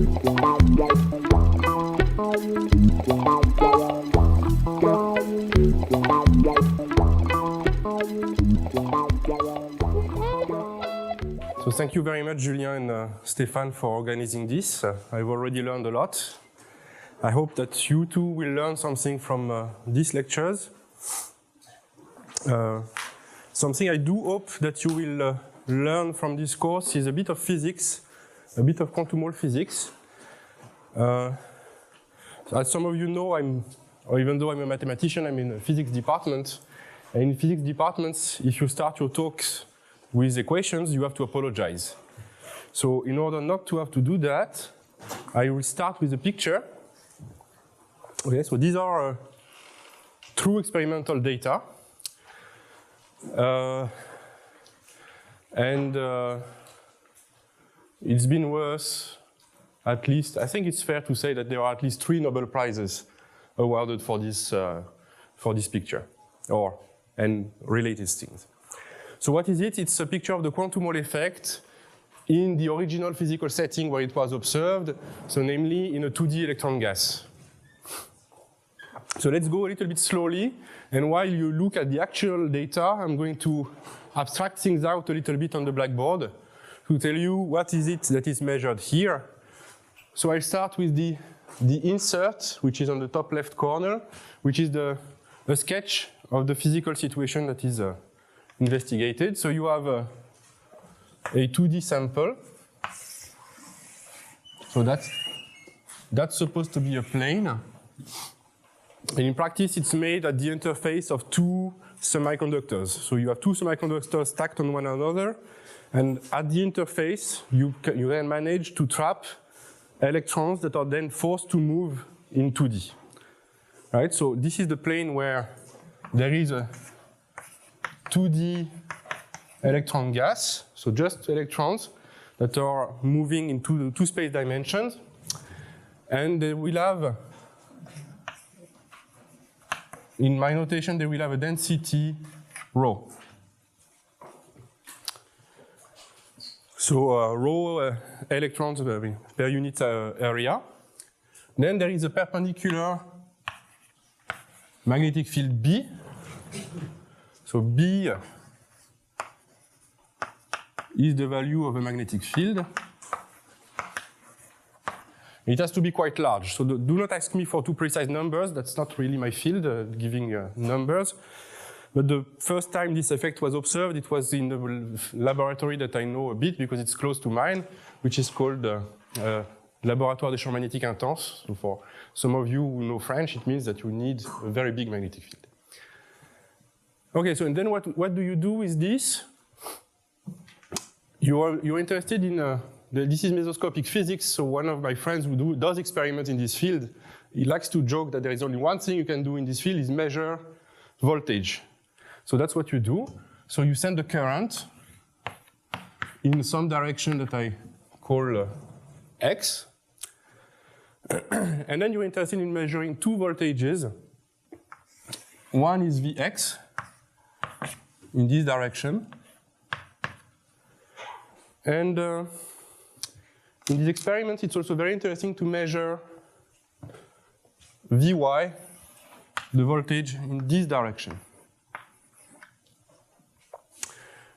So thank you very much, Julien and Stéphane, for organizing this. I've already learned a lot. I hope that you too will learn something from these lectures. Something I do hope that you will learn from this course is a bit of physics, a bit of quantum Hall physics. As some of you know, even though I'm a mathematician, I'm in a physics department. And in physics departments, if you start your talks with equations, you have to apologize. So in order not to have to do that, I will start with a picture. Okay, so these are true experimental data. It's been worth, at least, I think it's fair to say that there are at least 3 Nobel Prizes awarded for this picture, and related things. So what is it? It's a picture of the quantum Hall effect in the original physical setting where it was observed, so namely in a 2D electron gas. So let's go a little bit slowly, and while you look at the actual data, I'm going to abstract things out a little bit on the blackboard to tell you what is it that is measured here. So I start with the insert, which is on the top left corner, which is a sketch of the physical situation that is investigated. So you have a 2D sample. So that's supposed to be a plane. And in practice, it's made at the interface of 2 semiconductors. So you have 2 semiconductors stacked on one another. And at the interface, you then manage to trap electrons that are then forced to move in 2D. Right? So this is the plane where there is a 2D electron gas, so just electrons that are moving into 2 space dimensions. And they will have, in my notation, they will have a density rho. So rho electrons per unit area. Then there is a perpendicular magnetic field B. So B is the value of a magnetic field. It has to be quite large. So do not ask me for too precise numbers. That's not really my field, giving numbers. But the first time this effect was observed, it was in the laboratory that I know a bit because it's close to mine, which is called Laboratoire des Champs Magnétiques Intenses. So for some of you who know French, it means that you need a very big magnetic field. Okay, so and then what do you do with this? You're interested in this is mesoscopic physics. So one of my friends who does experiments in this field, he likes to joke that there is only one thing you can do in this field is measure voltage. So that's what you do. So you send the current in some direction that I call X. And then you're interested in measuring 2 voltages. One is Vx in this direction. And in this experiment, it's also very interesting to measure Vy, the voltage in this direction.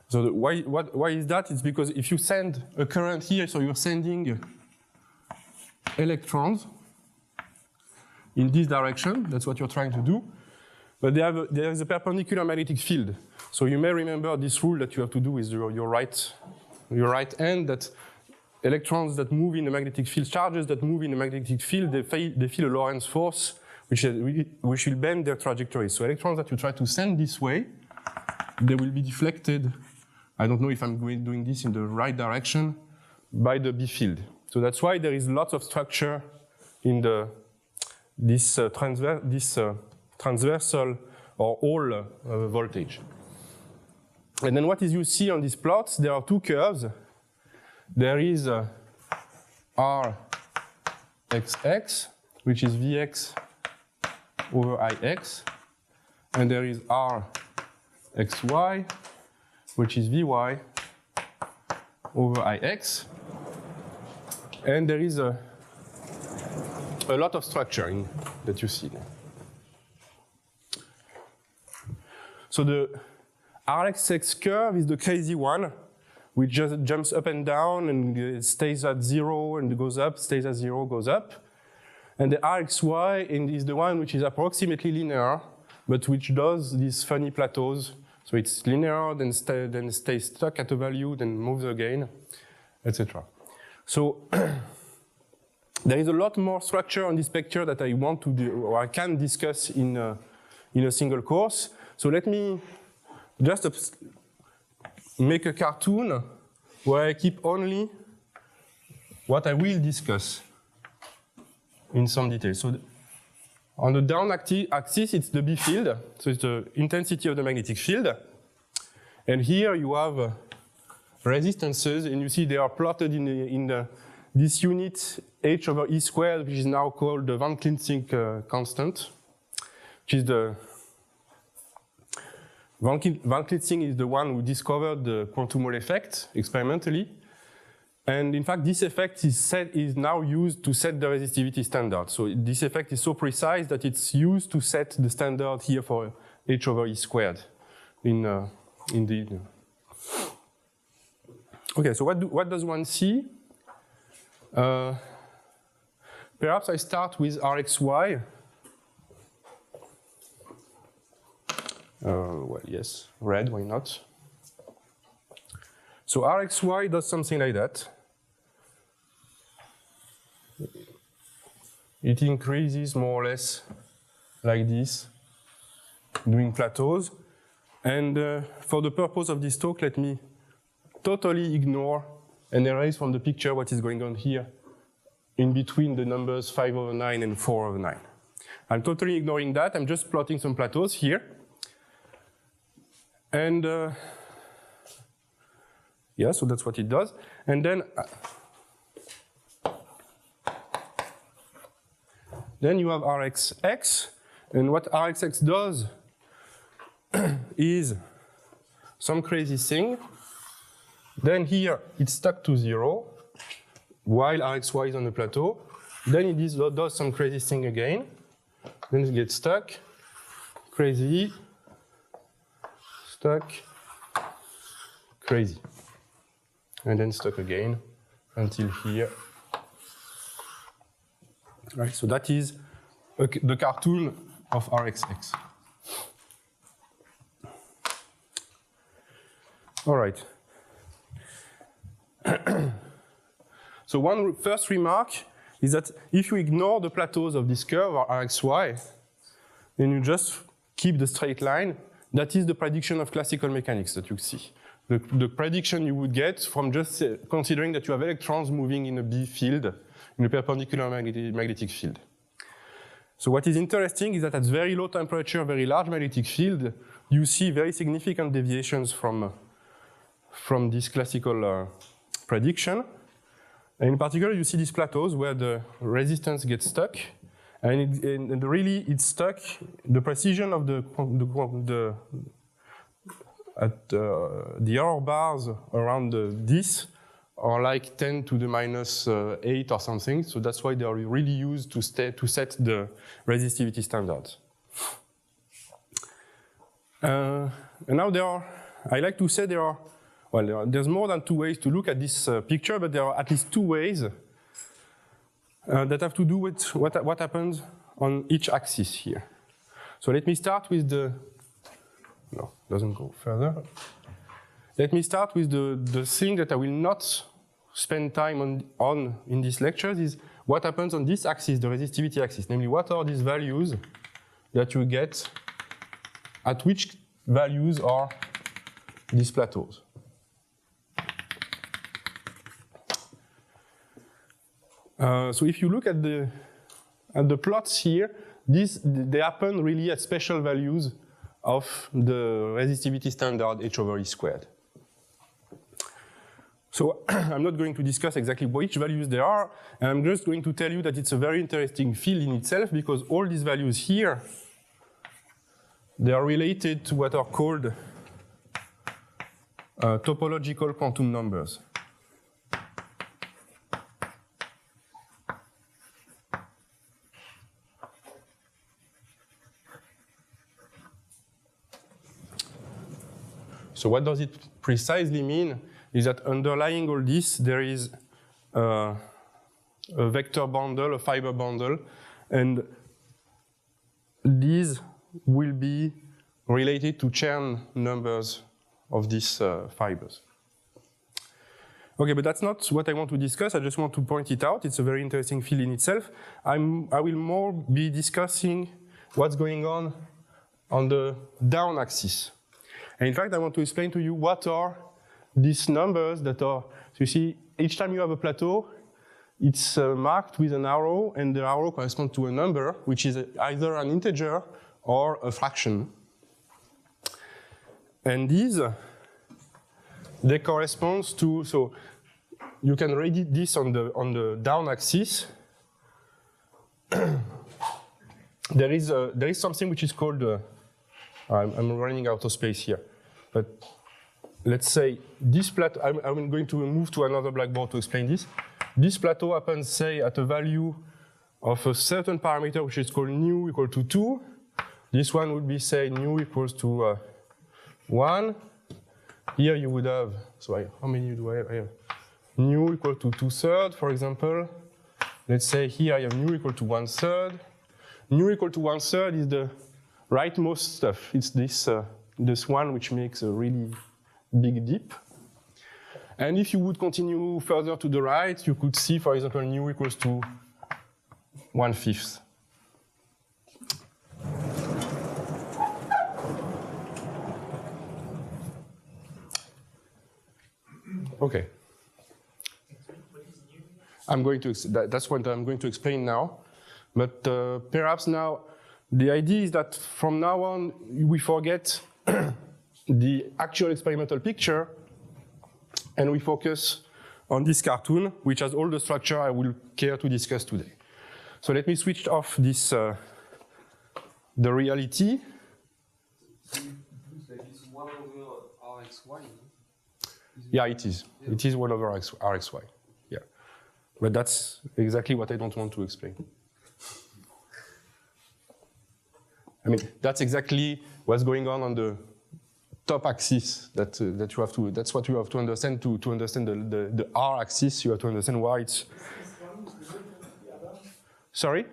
So why is that? It's because if you send a current here, so you're sending electrons in this direction. That's what you're trying to do. But there is a perpendicular magnetic field. So you may remember this rule that you have to do with your right hand, that electrons that move in the magnetic field, charges that move in the magnetic field, they feel a Lorentz force, which will bend their trajectory. So electrons that you try to send this way, they will be deflected. I don't know if I'm doing this in the right direction, by the B field. So that's why there is lots of structure in this transversal or Hall voltage. And then what is you see on these plots, there are 2 curves. There is Rxx, which is Vx over Ix, and there is Rxy, which is Vy over Ix. And there is a a lot of structure that you see there. So the RxX curve is the crazy one, which just jumps up and down and stays at 0 and goes up, stays at 0, goes up. And the RxY is the one which is approximately linear, but which does these funny plateaus. So it's linear, then stays stuck at a value, then moves again, etc. So there is a lot more structure on this picture that I want to do, or I can discuss in a single course. So let me just make a cartoon where I keep only what I will discuss in some detail. So on the down axis, it's the B field. So it's the intensity of the magnetic field. And here you have resistances, and you see they are plotted in this unit h over E squared, which is now called the Van Klinsink constant, which is the Van Klinsink is the one who discovered the quantum Hall effect experimentally. And in fact, this effect is now used to set the resistivity standard. So this effect is so precise that it's used to set the standard here for h over E squared Okay, so what does one see? Perhaps I start with RxY. Well, yes, red, why not? So RxY does something like that. It increases more or less like this, doing plateaus. And for the purpose of this talk, let me totally ignore and erase from the picture what is going on here in between the numbers 5 over 9 and 4 over 9. I'm totally ignoring that. I'm just plotting some plateaus here. And yeah, so that's what it does. And then you have RxX. And what RxX does is some crazy thing. Then here, it's stuck to 0, while RxY is on the plateau. Then it does some crazy thing again. Then it gets stuck, crazy, stuck, crazy. And then stuck again until here. Right, so that is the cartoon of RxX. All right. So one first remark is that if you ignore the plateaus of this curve, or RxY, then you just keep the straight line, that is the prediction of classical mechanics that you see. The prediction you would get from just considering that you have electrons moving in a B field, in a perpendicular magnetic field. So what is interesting is that at very low temperature, very large magnetic field, you see very significant deviations from this classical prediction. And in particular, you see these plateaus where the resistance gets stuck, and really it's stuck. The precision of the error bars around this are like 10 to the minus 8 or something. So that's why they are really used to set the resistivity standards. And now I like to say there's more than 2 ways to look at this picture, but there are at least 2 ways that have to do with what happens on each axis here. So let me start with no, doesn't go further. Let me start with the thing that I will not spend time on in these lectures is what happens on this axis, the resistivity axis, namely what are these values that you get, at which values are these plateaus. So if you look at the plots here, they happen really at special values of the resistivity standard h over E squared. So I'm not going to discuss exactly which values there are, and I'm just going to tell you that it's a very interesting field in itself because all these values here, they are related to what are called topological quantum numbers. So what does it precisely mean is that underlying all this, there is a vector bundle, a fiber bundle, and these will be related to Chern numbers of these fibers. Okay, but that's not what I want to discuss. I just want to point it out. It's a very interesting field in itself. I will more be discussing what's going on the down axis. And in fact, I want to explain to you what are these numbers that are, so you see, each time you have a plateau, it's marked with an arrow, and the arrow corresponds to a number, which is either an integer or a fraction. And these, they correspond to, so you can read this on the down axis. There is something which is called, I'm running out of space here, but let's say this plateau, I'm going to move to another blackboard to explain this. This plateau happens, say, at a value of a certain parameter which is called nu equal to 2. This one would be, say, nu equals to 1. Here you would have, so how many do I have? I have nu equal to 2/3, for example. Let's say here I have nu equal to 1/3. Nu equal to 1/3 is the rightmost stuff. It's this one which makes a really big dip. And if you would continue further to the right, you could see, for example, nu equals to 1/5. Okay. That's what I'm going to explain now. But perhaps now, the idea is that from now on, we forget the actual experimental picture, and we focus on this cartoon, which has all the structure I will care to discuss today. So let me switch off this, the reality. It's 1 over Rxy. Yeah, it is. It is 1 over Rxy. Yeah. But that's exactly what I don't want to explain. I mean, that's exactly what's going on the top axis that you have to, that's what you have to understand to understand the R axis. You have to understand why it's. Is one derivative of the other? Sorry?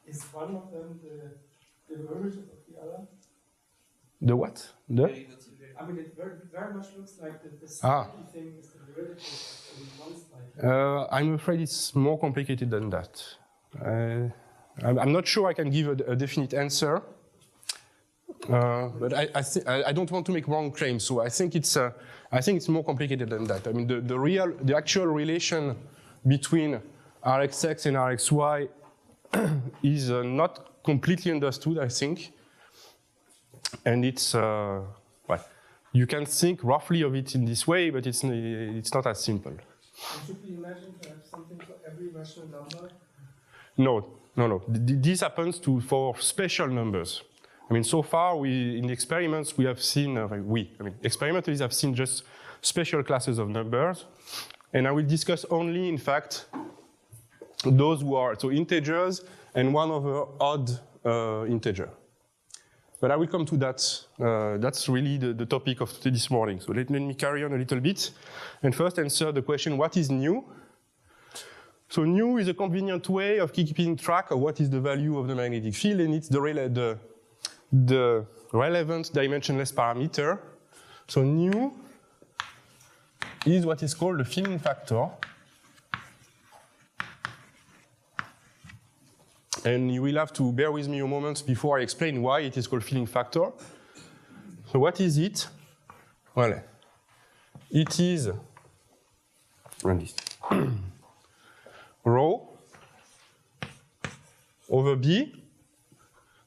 Is one of them the derivative of the other? The what? The? I mean, it very much looks like the same thing is the derivative of one slide. I'm afraid it's more complicated than that. I'm not sure I can give a definite answer, but I don't want to make wrong claims. So I think it's more complicated than that. I mean, the actual relation between Rxx and Rxy is not completely understood, I think, and it's well, you can think roughly of it in this way, but it's not as simple. And should we imagine to have something for every rational number? No. This happens for special numbers. I mean, so far in the experiments we have seen, experimentalists have seen just special classes of numbers, and I will discuss only, in fact, those who are so integers and 1 over odd integer. But I will come to that. That's really the topic of this morning. So let me carry on a little bit, and first answer the question: what is nu? So nu is a convenient way of keeping track of what is the value of the magnetic field, and it's the relevant dimensionless parameter. So nu is what is called the filling factor. And you will have to bear with me a moment before I explain why it is called filling factor. So what is it? Well, it is rho over B.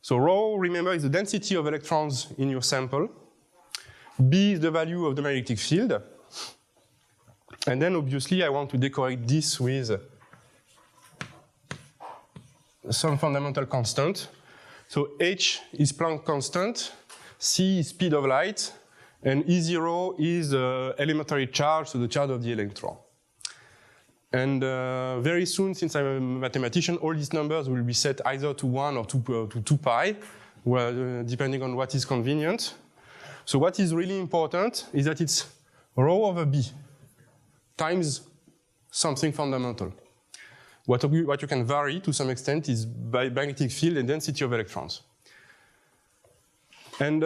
So rho, remember, is the density of electrons in your sample. B is the value of the magnetic field. And then obviously I want to decorate this with some fundamental constant. So H is Planck constant, C is speed of light, and E0 is elementary charge, so the charge of the electron. And very soon, since I'm a mathematician, all these numbers will be set either to 1 or to 2 pi, well, depending on what is convenient. So what is really important is that it's rho over B times something fundamental. What you can vary to some extent is by magnetic field and density of electrons. And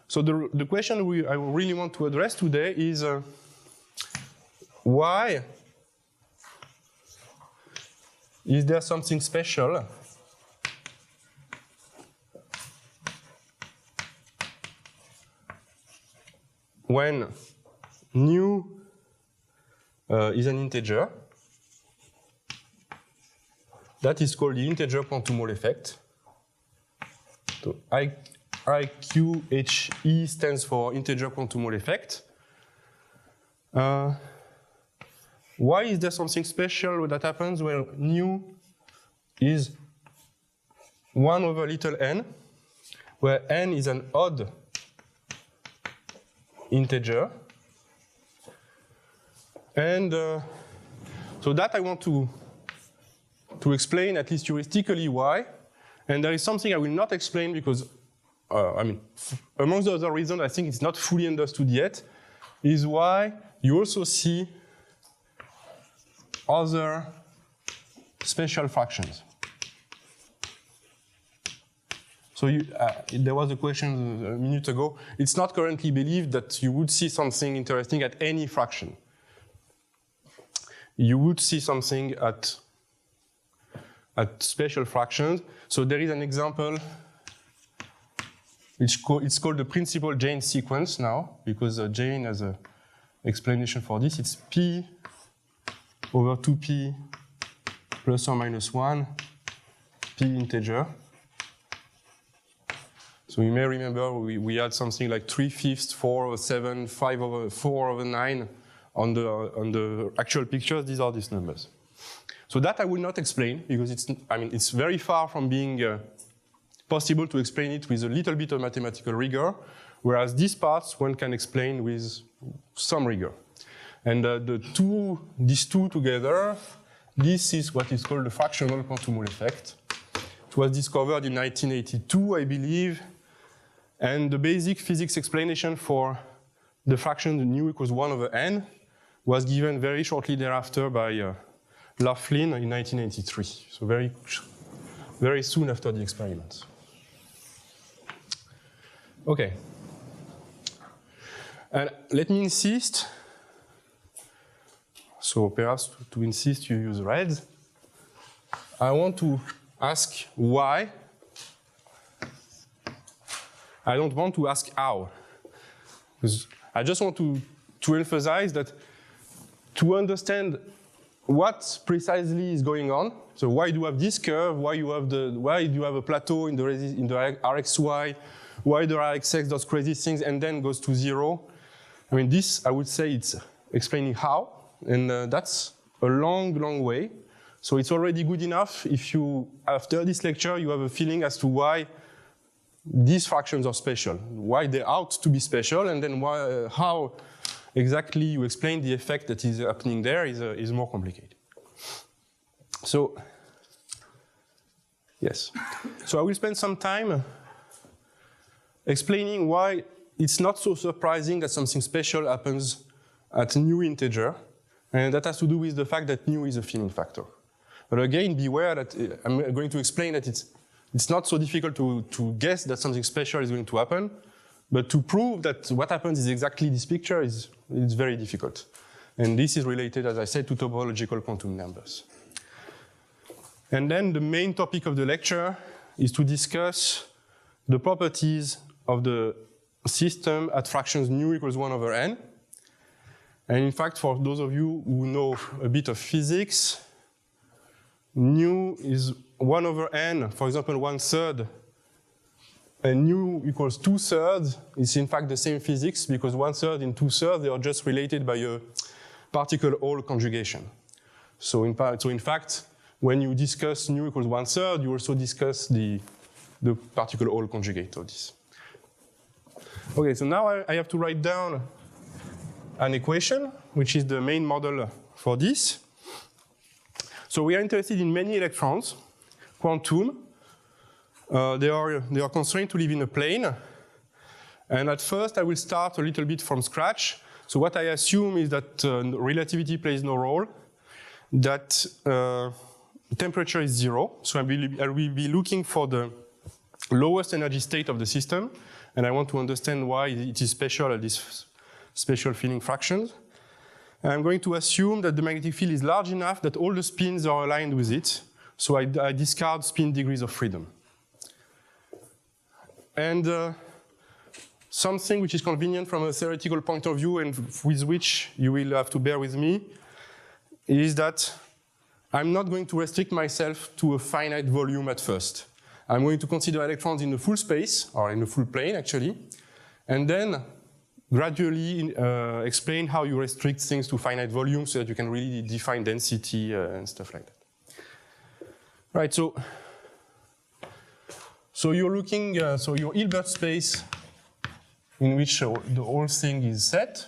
so the question I really want to address today is why is there something special when nu is an integer? That is called the integer quantum Hall effect. So IQHE stands for integer quantum Hall effect. Why is there something special that happens when nu is 1 over little n, where n is an odd integer? And so that I want to explain, at least heuristically, why. And there is something I will not explain because, I mean, amongst the other reasons, I think it's not fully understood yet, is why you also see other special fractions. So there was a question a minute ago. It's not currently believed that you would see something interesting at any fraction. You would see something at special fractions. So there is an example. It's called the principal Jane sequence now, because Jane has an explanation for this. It's P over 2P plus or minus 1, P integer. So you may remember we had something like 3/5, 4 over 7, 5 over 4 over 9 on the actual pictures. These are these numbers. So that I will not explain because it's very far from being possible to explain it with a little bit of mathematical rigor, whereas these parts one can explain with some rigor. And these two together, this is what is called the fractional quantum Hall effect. It was discovered in 1982, I believe. And the basic physics explanation for the fraction nu equals 1 over n was given very shortly thereafter by Laughlin in 1983. So very soon after the experiments. Okay. And let me insist. So perhaps to insist, you use red. I want to ask why. I don't want to ask how. Because I just want to emphasize that to understand what precisely is going on, so why do you have this curve, why do you have a plateau in the Rxy, why the Rxx does crazy things and then goes to 0. I mean, this, I would say, it's explaining how. And that's a long, long way. So it's already good enough if you, after this lecture, you have a feeling as to why these fractions are special, why they ought to be special, and then why, how exactly you explain the effect that is happening there is more complicated. So, yes. So I will spend some time explaining why it's not so surprising that something special happens at nu integer. And that has to do with the fact that nu is a filling factor. But again, beware that I'm going to explain that it's not so difficult to guess that something special is going to happen, but to prove that what happens is exactly this picture is very difficult. And this is related, as I said, to topological quantum numbers. And then the main topic of the lecture is to discuss the properties of the system at fractions nu equals 1 over n. And in fact, for those of you who know a bit of physics, nu is 1 over n, for example, 1/3, and nu equals 2/3. It's in fact the same physics because 1/3 and 2/3, they are just related by a particle Hall conjugation. So in fact, when you discuss nu equals 1/3, you also discuss the particle Hall conjugate of this. Okay, so now I have to write down an equation, which is the main model for this. So we are interested in many electrons, quantum, they are constrained to live in a plane. And at first, I will start a little bit from scratch. So what I assume is that relativity plays no role, that temperature is 0. So I will be looking for the lowest energy state of the system, and I want to understand why it is special at these special filling fractions. And I'm going to assume that the magnetic field is large enough that all the spins are aligned with it, so I discard spin degrees of freedom. And something which is convenient from a theoretical point of view and with which you will have to bear with me is that I'm not going to restrict myself to a finite volume at first. I'm going to consider electrons in the full space, or in the full plane actually, and then gradually explain how you restrict things to finite volume so that you can really define density and stuff like that. Right, so you're looking, so your Hilbert space in which the whole thing is set.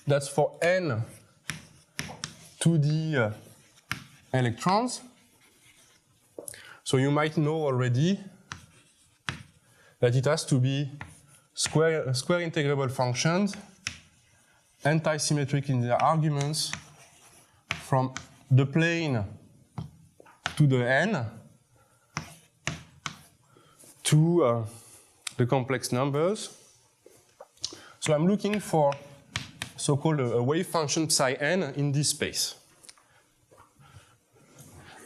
That's for n 2D electrons. So you might know already that it has to be square integrable functions, anti-symmetric in their arguments from the plane to the n to the complex numbers. So I'm looking for so-called a wave function psi n in this space.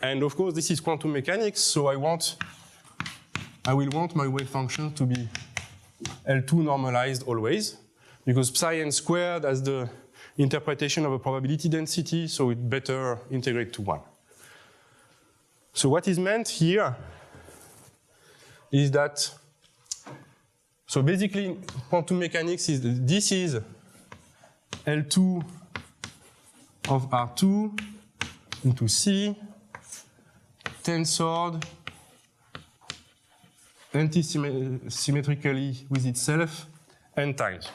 And of course, this is quantum mechanics, so I will want my wave function to be L2 normalized always, because psi n squared has the interpretation of a probability density, so it better integrate to 1. So what is meant here is that, so basically quantum mechanics is, this is L2 of R2 into C, tensored anti-symmetrically with itself n times.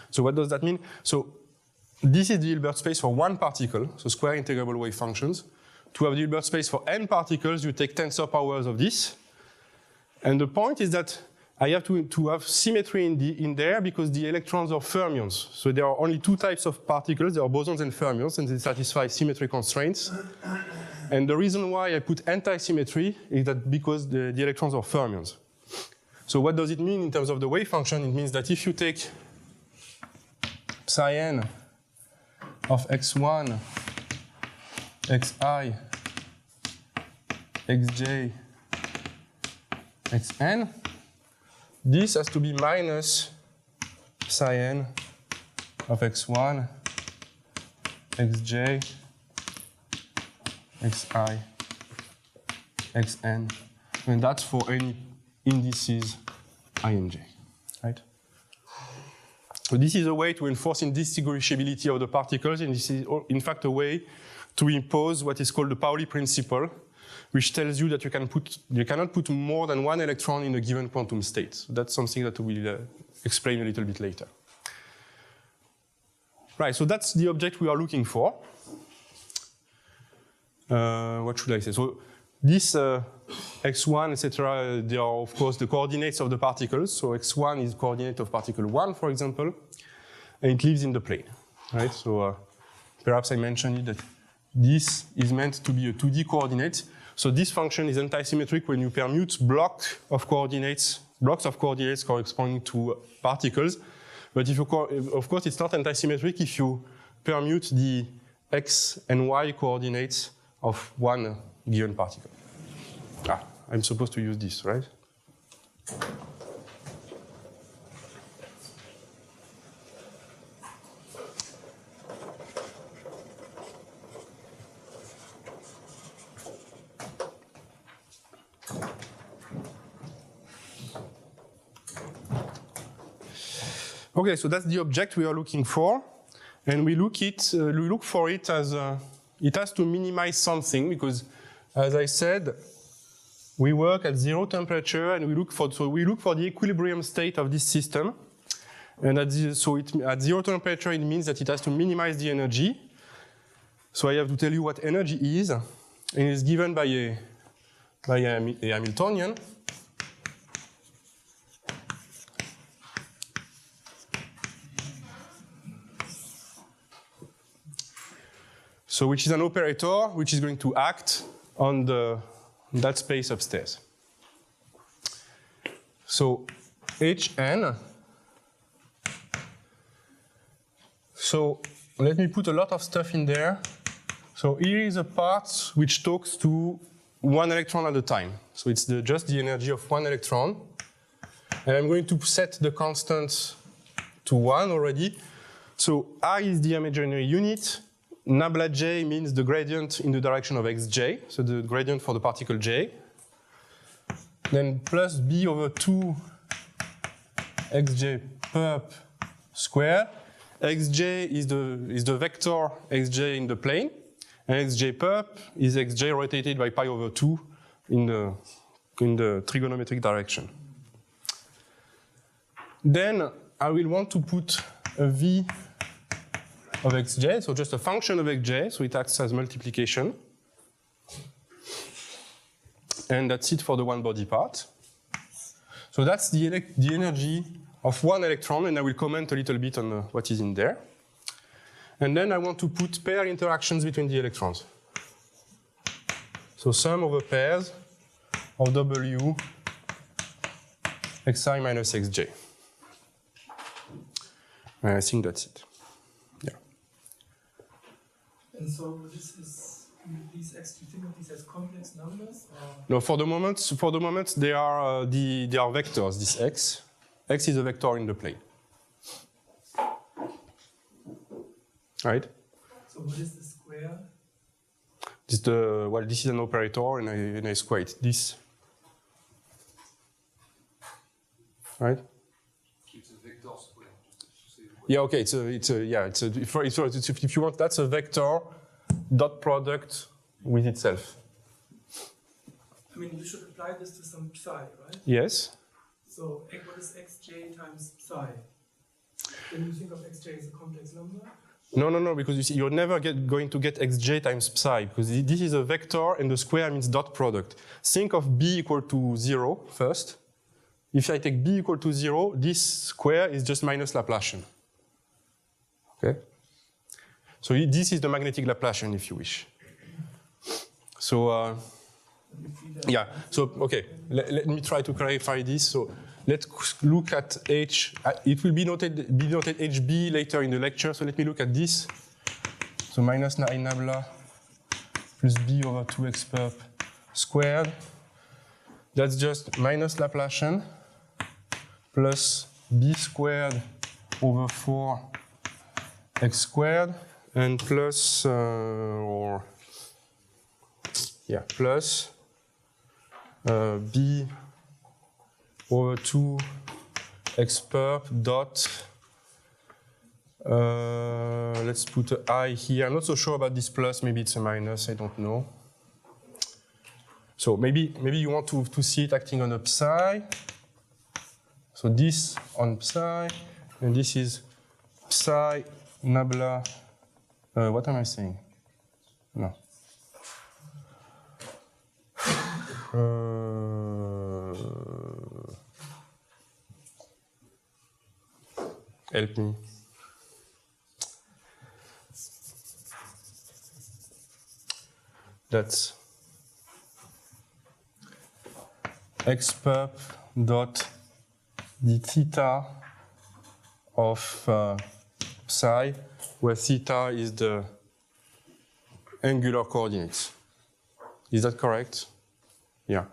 So what does that mean? So this is the Hilbert space for one particle, so square integrable wave functions. To have the Hilbert space for n particles, you take tensor powers of this. And the point is that I have to have symmetry in there because the electrons are fermions. So there are only two types of particles, there are bosons and fermions, and they satisfy symmetry constraints. And the reason why I put anti-symmetry is that because the electrons are fermions. So what does it mean in terms of the wave function? It means that if you take psi n of x1, xi, xj, xn, this has to be minus psi n of x1, xj, xi, xn, and that's for any indices I and j, right? So this is a way to enforce indistinguishability of the particles, and this is in fact a way to impose what is called the Pauli principle, which tells you that you cannot put more than one electron in a given quantum state. So that's something that we'll explain a little bit later. Right, so that's the object we are looking for. What should I say? So this x1, etc., they are of course the coordinates of the particles. So x1 is coordinate of particle 1, for example, and it lives in the plane, right? So perhaps I mentioned it that this is meant to be a 2D coordinate. So this function is anti-symmetric when you permute blocks of coordinates corresponding to particles. But if you, of course, it's not anti-symmetric if you permute the x and y coordinates of one given particle. I'm supposed to use this, right? Okay, so that's the object we are looking for, and we look for it as it has to minimize something, because, as I said, we work at 0 temperature, and we look for the equilibrium state of this system, and at 0 temperature it means that it has to minimize the energy. So I have to tell you what energy is. and is given by a Hamiltonian. So which is an operator which is going to act on that space upstairs. So Hn. So let me put a lot of stuff in there. So here is a part which talks to one electron at a time. So it's just the energy of one electron. And I'm going to set the constant to 1 already. So I is the imaginary unit. Nabla j means the gradient in the direction of xj, so the gradient for the particle j. Then plus b over 2 xj perp squared. Xj is the vector xj in the plane, and xj perp is xj rotated by pi over 2 in the trigonometric direction. Then I will want to put a v of xj, so just a function of xj, so it acts as multiplication. And that's it for the one body part. So that's the energy of one electron, and I will comment a little bit on what is in there. And then I want to put pair interactions between the electrons. So sum over pairs of w xi minus xj. And I think that's it. And so this is these X. Do you think of these as complex numbers? Or? No, for the moment, they are vectors. This x is a vector in the plane, right? So what is the square? This is an operator, and I square it. This, right? It's a vector square. Yeah, okay. If you want, that's a vector dot product with itself. I mean, you should apply this to some psi, right? Yes. So what is xj times psi? Then you think of xj as a complex number? No, because you see, you're never going to get xj times psi, because this is a vector and the square means dot product. Think of b equal to 0 first. If I take b equal to 0, this square is just minus Laplacian. Okay? So this is the magnetic Laplacian, if you wish. So, yeah, so, okay, let me try to clarify this. So let's look at H. It will be noted HB later in the lecture, so let me look at this. So minus I nabla plus b over 2x perp squared. That's just minus Laplacian plus b squared over 4 x squared and plus plus b over 2 x perp dot let's put an I here. I'm not so sure about this plus, maybe it's a minus, I don't know. So maybe you want to see it acting on a psi. So this on psi, and this is psi nabla. What am I saying? No. Help me. That's x perp dot the theta of psi, where theta is the angular coordinates. Is that correct? Yeah.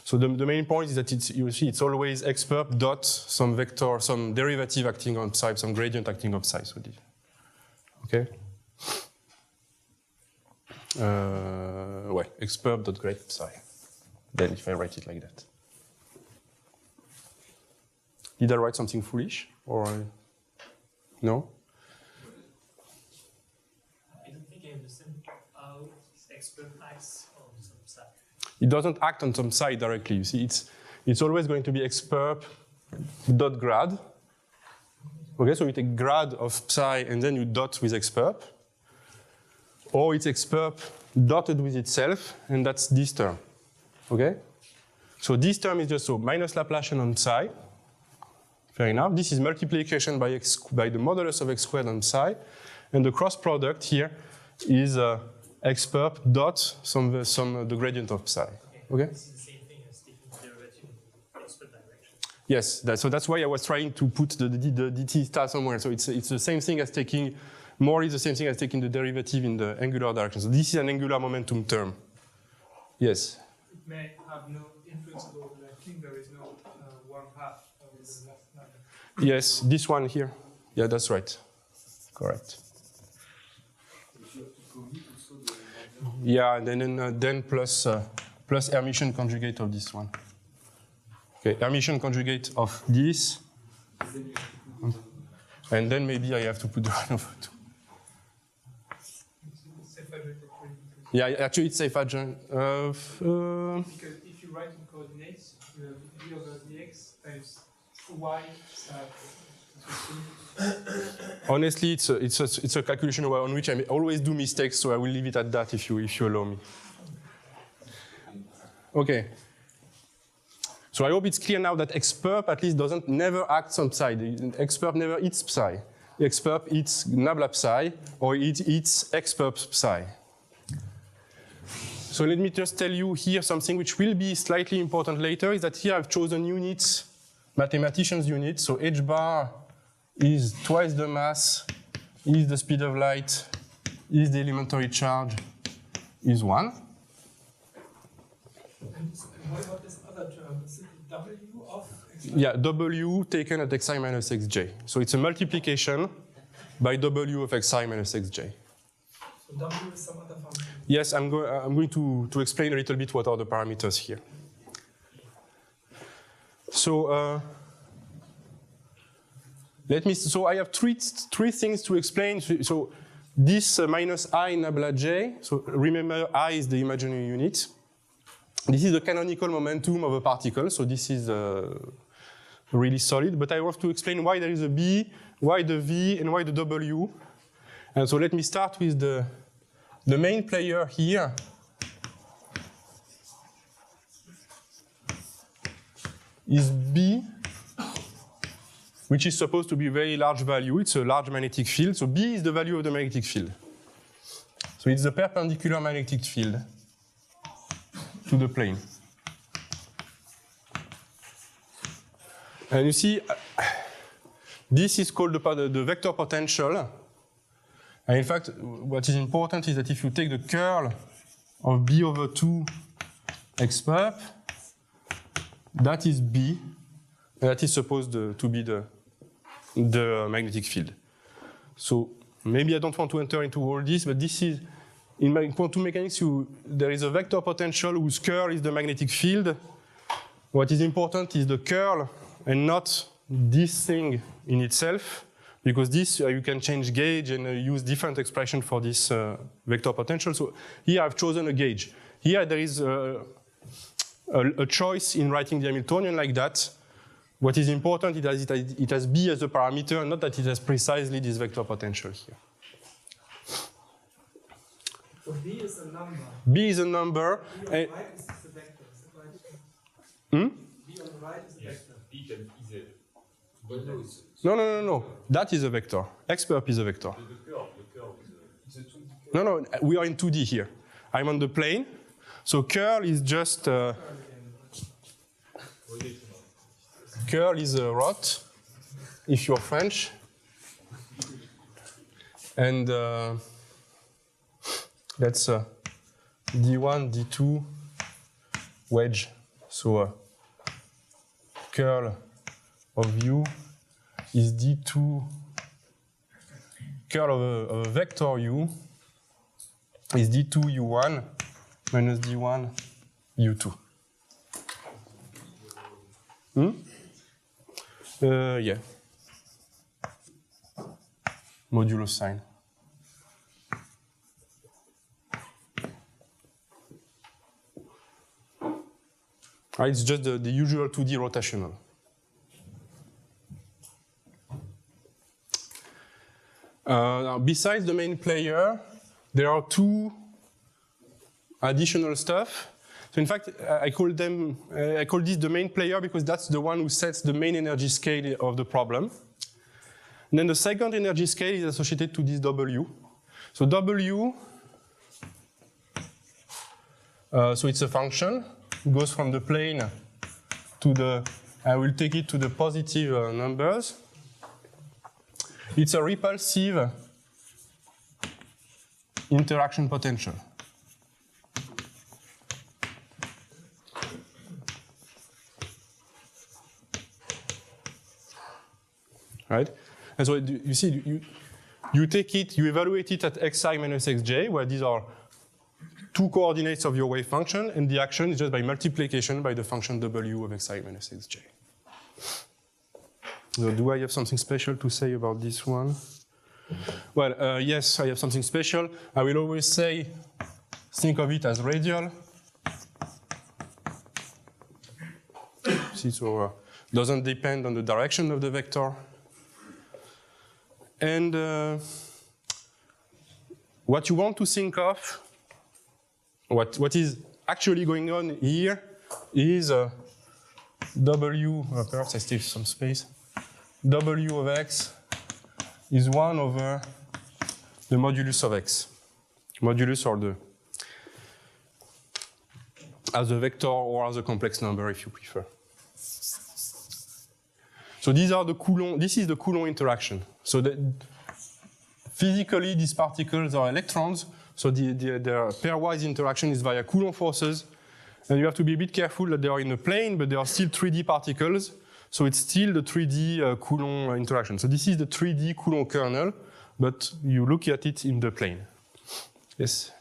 So the main point is that it's always x perp dot some vector, some derivative acting on psi, some gradient acting on psi. So okay. X perp dot grad psi. Then if I write it like that. Did I write something foolish or no? I don't think I understand how x perp acts on some psi. It doesn't act on some psi directly. You see, it's always going to be x perp dot grad. Okay, so you take grad of psi and then you dot with x perp. Or it's x perp dotted with itself, and that's this term. Okay? So this term is just so minus Laplacian on psi. Fair enough. This is multiplication by the modulus of x squared on psi, and the cross product here is x perp dot the gradient of psi. Okay? This is the same thing as taking the derivative in expert direction. Yes, so that's why I was trying to put the dt star somewhere. So it's the same thing as taking, more is the same thing as taking the derivative in the angular direction. So this is an angular momentum term. Yes? It may have no influence at all. I think there is no 1/2 of the left number. Yes, this one here. Yeah, that's right. Correct. Yeah, and then plus Hermitian conjugate of this one. Okay, Hermitian conjugate of this. And then maybe I have to put the 1 over 2. Yeah, actually it's safe adjoint. Because if you write in coordinates, you have d over dx times y psi. Honestly, it's a calculation on which I always do mistakes, so I will leave it at that if you allow me. Okay. So I hope it's clear now that xperp at least never acts on psi. Xperp never eats psi. Xperp eats nabla psi, or it eats xperp psi. So let me just tell you here something which will be slightly important later, is that here I've chosen units, mathematicians' units. So h bar is twice the mass, is the speed of light, is the elementary charge, is 1. And what about this other term? Is it w of x? Yeah, w taken at xi minus xj. So it's a multiplication by w of xi minus xj. So w is some other function. Yes, I'm going to explain a little bit what are the parameters here. So so I have three things to explain. So this minus I nabla j, so remember I is the imaginary unit. This is the canonical momentum of a particle, so this is really solid, but I have to explain why there is a B, why the V, and why the W. And so let me start with the main player here. Is B, which is supposed to be a very large value. It's a large magnetic field. So B is the value of the magnetic field. So it's the perpendicular magnetic field to the plane. And you see, this is called the vector potential. And in fact, what is important is that if you take the curl of B over 2 xperp, that is B, and that is supposed to be the magnetic field. So maybe I don't want to enter into all this, but this is, in quantum mechanics, there is a vector potential whose curl is the magnetic field. What is important is the curl and not this thing in itself, because this you can change gauge and use different expression for this vector potential. So here I've chosen a gauge. Here there is a choice in writing the Hamiltonian like that. What is important is that it has B as a parameter, not that it has precisely this vector potential here. So b is a number. B is a number. B on the right is a vector. Is that right? B on the right is a vector. No. That is a vector. Xperp is a vector. No, we are in 2D here. I'm on the plane. So curl is just... curl is a rot, if you're French. And that's D1, D2, wedge. So curl of U is D2, curl of a vector U is D2 U1 minus D1 U2. Yeah. Modulo sign. It's just the usual 2D rotational. Now, besides the main player, there are two additional stuff. So in fact, I call this the main player because that's the one who sets the main energy scale of the problem. And then the second energy scale is associated to this W. So W, so it's a function. It goes from the plane to the, I will take it to the positive numbers. It's a repulsive interaction potential. Right? And so you see, you take it, you evaluate it at xi minus xj, where these are two coordinates of your wave function, and the action is just by multiplication by the function w of xi minus xj. So do I have something special to say about this one? Well, yes, I have something special. I will always say, think of it as radial. See, so doesn't depend on the direction of the vector. And what you want to think of, what is actually going on here is W, perhaps I still have some space, W of x is 1 over the modulus of x. Modulus or the, as a vector or as a complex number if you prefer. So these are the Coulomb, this is the Coulomb interaction. So physically these particles are electrons, so their pairwise interaction is via Coulomb forces, and you have to be a bit careful that they are in a plane, but they are still 3D particles, so it's still the 3D Coulomb interaction. So this is the 3D Coulomb kernel, but you look at it in the plane. Yes?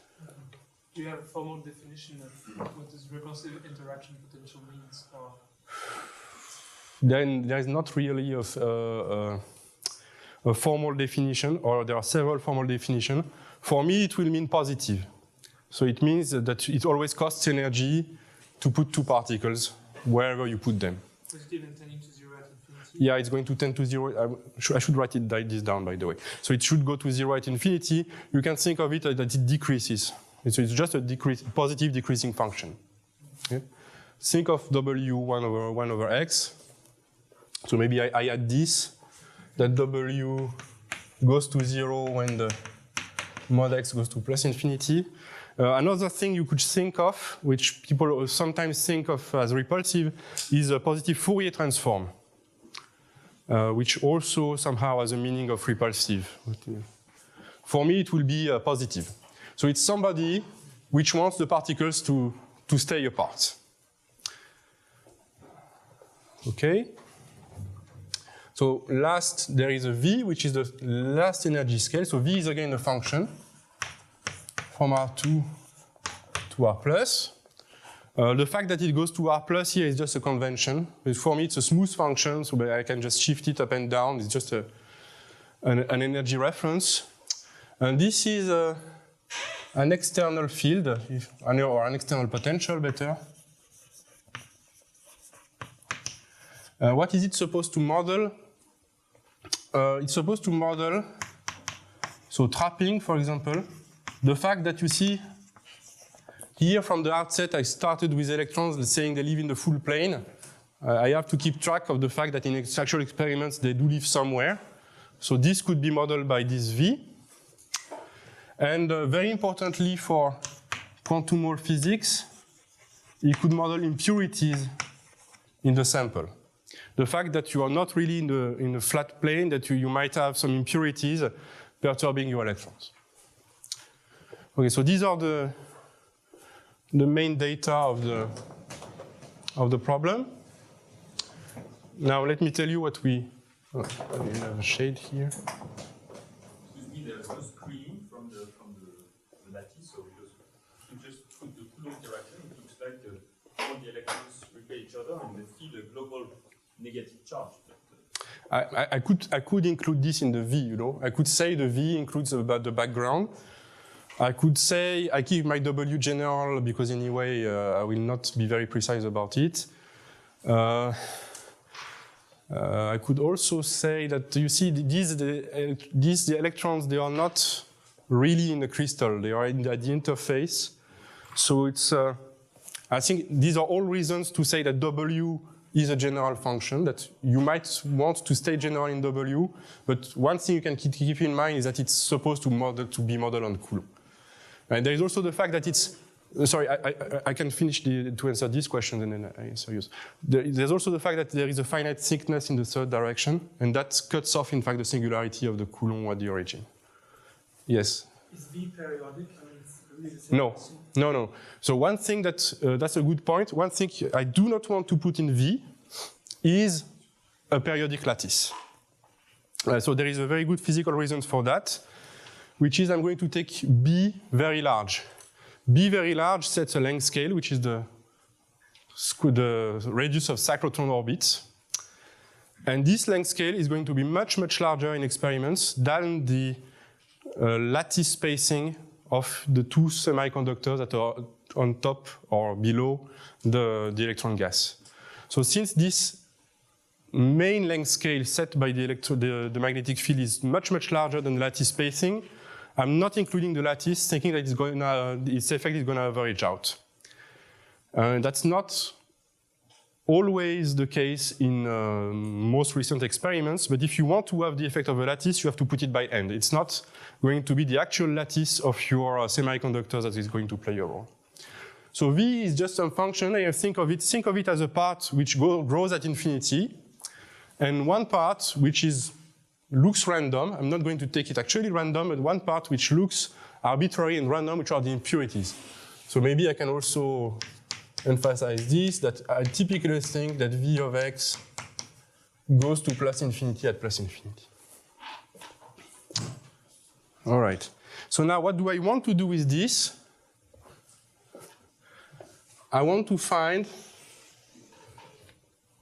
Do you have a formal definition of what this repulsive interaction potential means? Or? There is not really a formal definition, or there are several formal definitions. For me, it will mean positive. So it means that it always costs energy to put two particles wherever you put them. Positive and tending to 0 at infinity? Yeah, it's going to tend to 0. I should write this down, by the way. So it should go to 0 at infinity. You can think of it that it decreases. So it's just a positive decreasing function. Okay? Think of W 1 over x. So maybe I add this, that W goes to 0 when the mod x goes to plus infinity. Another thing you could think of, which people sometimes think of as repulsive, is a positive Fourier transform, which also somehow has a meaning of repulsive. For me, it will be positive. So it's somebody which wants the particles to stay apart. Okay? So last, there is a V, which is the last energy scale. So V is again a function from R2 to R+. The fact that it goes to R+ here is just a convention. But for me, it's a smooth function, so I can just shift it up and down. It's just an energy reference. And this is an external field, or an external potential, better. What is it supposed to model? It's supposed to model, so trapping, for example, the fact that you see here from the outset I started with electrons saying they live in the full plane. I have to keep track of the fact that in actual experiments they do live somewhere. So this could be modeled by this V. And very importantly for quantum Hall physics, you could model impurities in the sample. The fact that you are not really in a flat plane, that you might have some impurities perturbing your electrons. Okay, so these are the main data of the problem. Now let me tell you what we have a shade here. Excuse me, there's no screen from the lattice, so you just put the Coulomb interaction. It looks like all the electrons repel each other and they feel a global negative charge. I could include this in the V, you know. I could say the V includes about the background. I could say I keep my W general because anyway I will not be very precise about it. I could also say that you see the electrons, they are not really in the crystal. They are at the interface. So it's, I think these are all reasons to say that W is a general function, that you might want to stay general in W, but one thing you can keep in mind is that it's supposed to be modeled on Coulomb. And there is also the fact that it's, sorry, I can finish to answer this question and then I answer yours. There's also the fact that there is a finite thickness in the third direction, and that cuts off, in fact, the singularity of the Coulomb at the origin. Yes? Is V periodic? I mean, it's really the same No, question. no. So one thing that's a good point. One thing I do not want to put in V is a periodic lattice. So there is a very good physical reason for that, which is I'm going to take B very large. B very large sets a length scale, which is the radius of cyclotron orbits. And this length scale is going to be much, much larger in experiments than the lattice spacing of the two semiconductors that are on top or below the electron gas. So since this main length scale set by the magnetic field is much, much larger than the lattice spacing, I'm not including the lattice, thinking that its effect is going to average out. That's not always the case in most recent experiments, but if you want to have the effect of a lattice, you have to put it by hand. It's not going to be the actual lattice of your semiconductors that is going to play a role. So V is just some function, and think of it as a part which grows at infinity, and one part which looks random. I'm not going to take it actually random, but one part which looks arbitrary and random, which are the impurities. So maybe I can also emphasize this, that I typically think that V of x goes to plus infinity at plus infinity. All right. So now what do I want to do with this? I want to find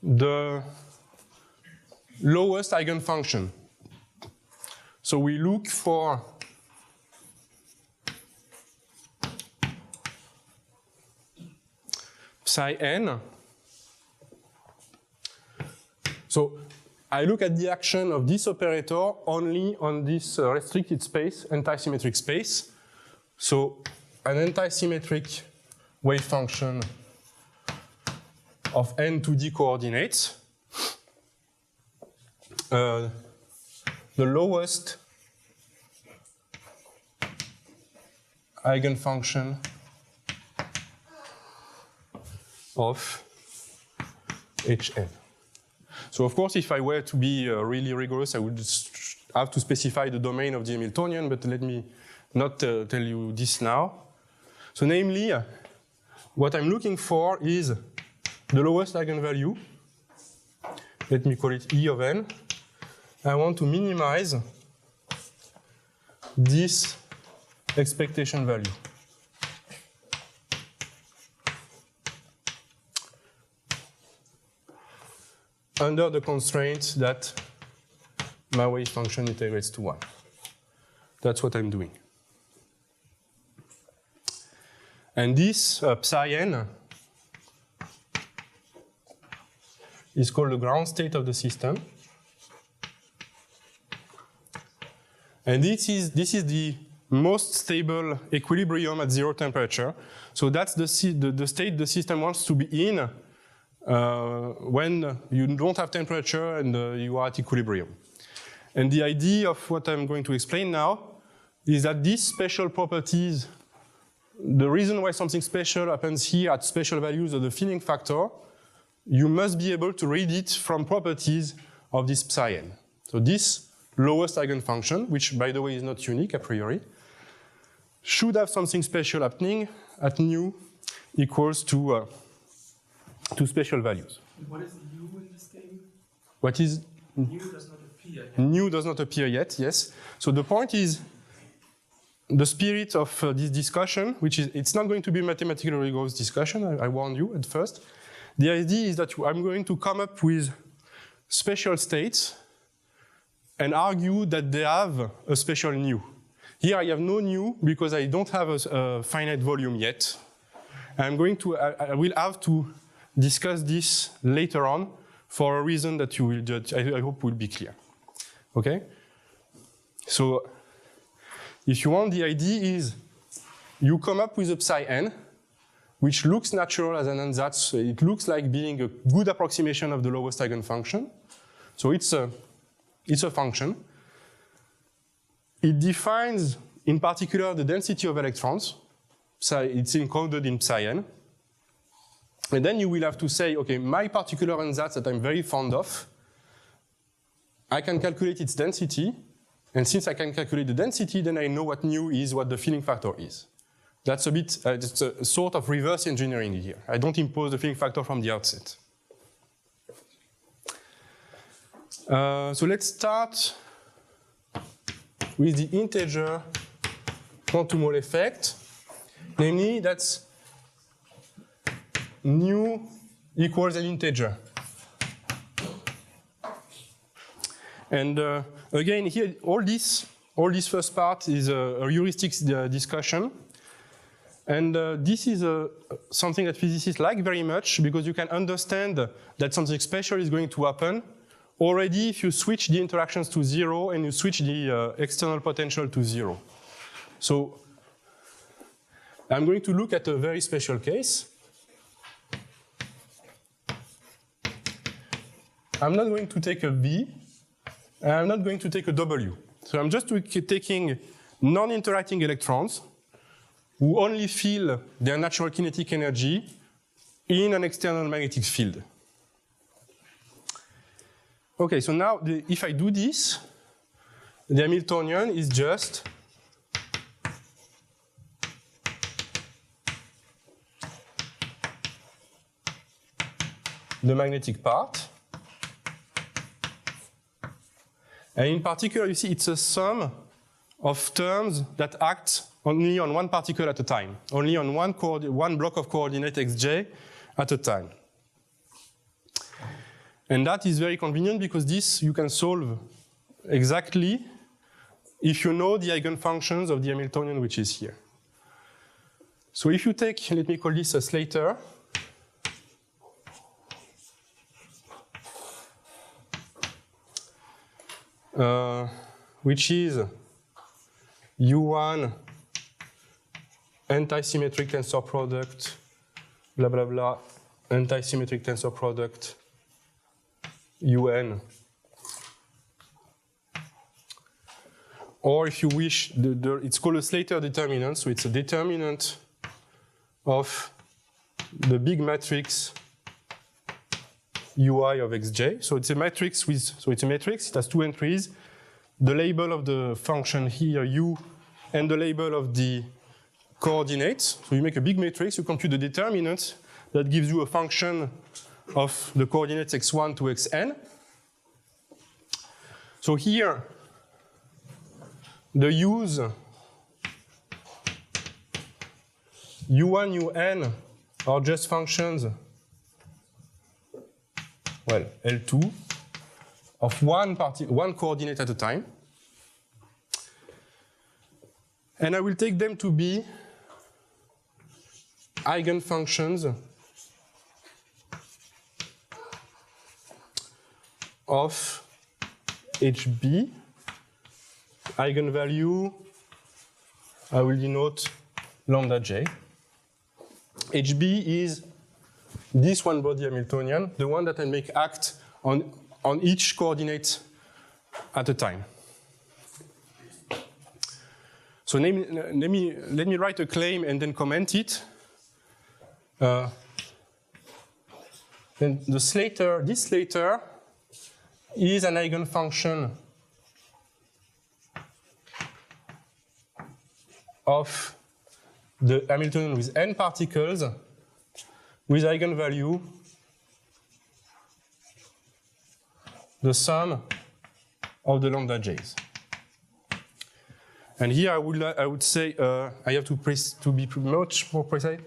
the lowest eigenfunction. So we look for psi n. So I look at the action of this operator only on this restricted space, antisymmetric space. So an antisymmetric wave function of n to d coordinates. The lowest eigenfunction of Hn. So of course, if I were to be really rigorous, I would have to specify the domain of the Hamiltonian, but let me not tell you this now. So namely, what I'm looking for is the lowest eigenvalue. Let me call it E of n. I want to minimize this expectation value. Under the constraint that my wave function integrates to 1. That's what I'm doing. And this psi n is called the ground state of the system. And this is the most stable equilibrium at 0 temperature. So that's the state the system wants to be in when you don't have temperature and you are at equilibrium. And the idea of what I'm going to explain now is that these special properties, the reason why something special happens here at special values of the filling factor, you must be able to read it from properties of this psi n. So this lowest eigenfunction, which by the way is not unique a priori, should have something special happening at nu equals to special values. And what is nu in this thing? What is? Nu does not appear yet. Nu does not appear yet, yes. So the point is, the spirit of this discussion, which is, it's not going to be a mathematically rigorous discussion, I warned you at first. The idea is that I'm going to come up with special states and argue that they have a special nu. Here I have no nu because I don't have a finite volume yet. I will have to discuss this later on for a reason that you will judge, I hope will be clear. Okay? So if you want, the idea is you come up with a psi n, which looks natural as an ansatz. It looks like being a good approximation of the lowest eigenfunction. So it's a function. It defines, in particular, the density of electrons. So it's encoded in psi-n. And then you will have to say, okay, my particular ansatz that I'm very fond of, I can calculate its density. And since I can calculate the density, then I know what nu is, what the filling factor is. That's a bit, it's a sort of reverse engineering here. I don't impose the filling factor from the outset. So let's start with the integer quantum Hall effect. Namely, that's nu equals an integer. And again, here, all this first part is a heuristic discussion. And this is something that physicists like very much because you can understand that something special is going to happen already if you switch the interactions to 0 and you switch the external potential to 0. So I'm going to look at a very special case. I'm not going to take a V, and I'm not going to take a W. So I'm just taking non-interacting electrons who only feel their natural kinetic energy in an external magnetic field. Okay, so now if I do this, the Hamiltonian is just the magnetic part. And in particular, you see it's a sum of terms that act only on one particle at a time, only on one block of coordinate xj at a time. And that is very convenient because this you can solve exactly if you know the eigenfunctions of the Hamiltonian which is here. So if you take, let me call this a Slater, which is U1 anti-symmetric tensor product, blah, blah, blah, anti-symmetric tensor product, UN. Or if you wish, it's called a Slater determinant, so it's a determinant of the big matrix UI of xj. So it's a matrix it has two entries. The label of the function here, u, and the label of the coordinates. So you make a big matrix, you compute the determinant that gives you a function of the coordinates x1 to xn. So here, the u's u1, un are just functions, well, L2, of one coordinate at a time. And I will take them to be eigenfunctions of HB. Eigenvalue, I will denote lambda j. HB is this one body Hamiltonian, the one that I make act on each coordinate at a time. So let me write a claim and then comment it. Then this Slater is an eigenfunction of the Hamiltonian with n particles with eigenvalue the sum of the lambda j's. And here I would say I have to be much more precise.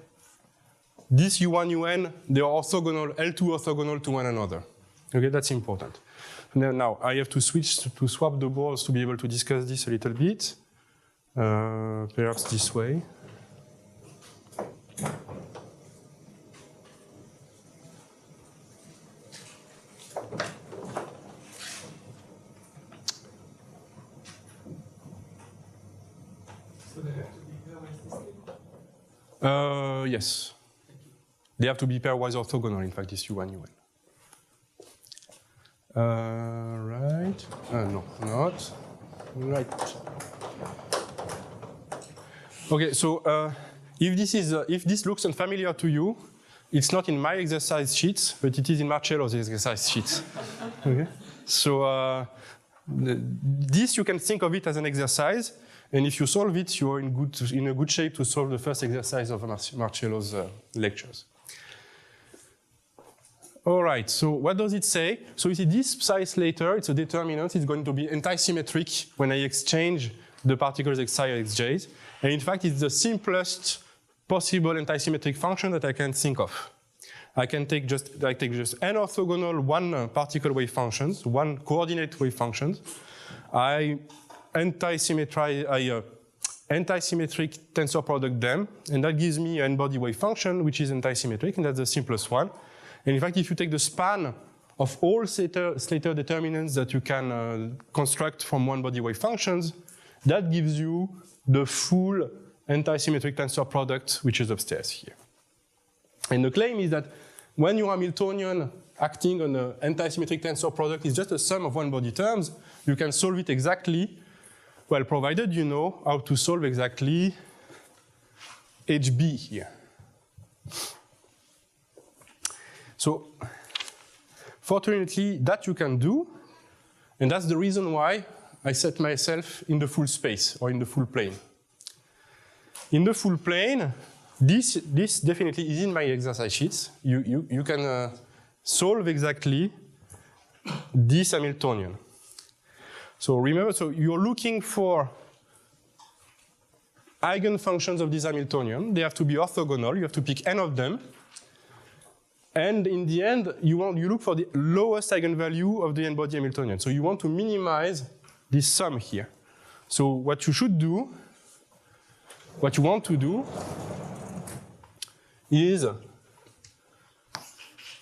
This U1, UN, they are orthogonal, L2 orthogonal to one another. Okay, that's important. Now I have to swap the boards to be able to discuss this a little bit. Perhaps this way. So they have to be here with this thing? Yes. They have to be pairwise orthogonal, in fact, this U1, UN. Right. No, not. Right. Okay, so if this looks unfamiliar to you, it's not in my exercise sheets, but it is in Marcello's exercise sheets. Okay. So this you can think of it as an exercise, and if you solve it, you're in a good shape to solve the first exercise of Marcello's lectures. All right, so what does it say? So you see this psi Slater, it's a determinant, it's going to be antisymmetric when I exchange the particles xi or xj's. And in fact, it's the simplest possible antisymmetric function that I can think of. I take just n orthogonal one particle wave functions, one coordinate wave functions. I antisymmetric tensor product them, and that gives me an n-body wave function, which is antisymmetric, and that's the simplest one. And in fact, if you take the span of all Slater determinants that you can construct from one-body wave functions, that gives you the full antisymmetric tensor product, which is upstairs here. And the claim is that when your Hamiltonian acting on an antisymmetric tensor product is just a sum of one-body terms, you can solve it exactly, well, provided you know how to solve exactly HB here. So, fortunately, that you can do, and that's the reason why I set myself in the full space, or in the full plane. In the full plane, this definitely is in my exercise sheets. You can solve exactly this Hamiltonian. So remember, so you're looking for eigenfunctions of this Hamiltonian. They have to be orthogonal. You have to pick n of them. And in the end, you look for the lowest eigenvalue of the n-body Hamiltonian. So you want to minimize this sum here. So what you should do, what you want to do, is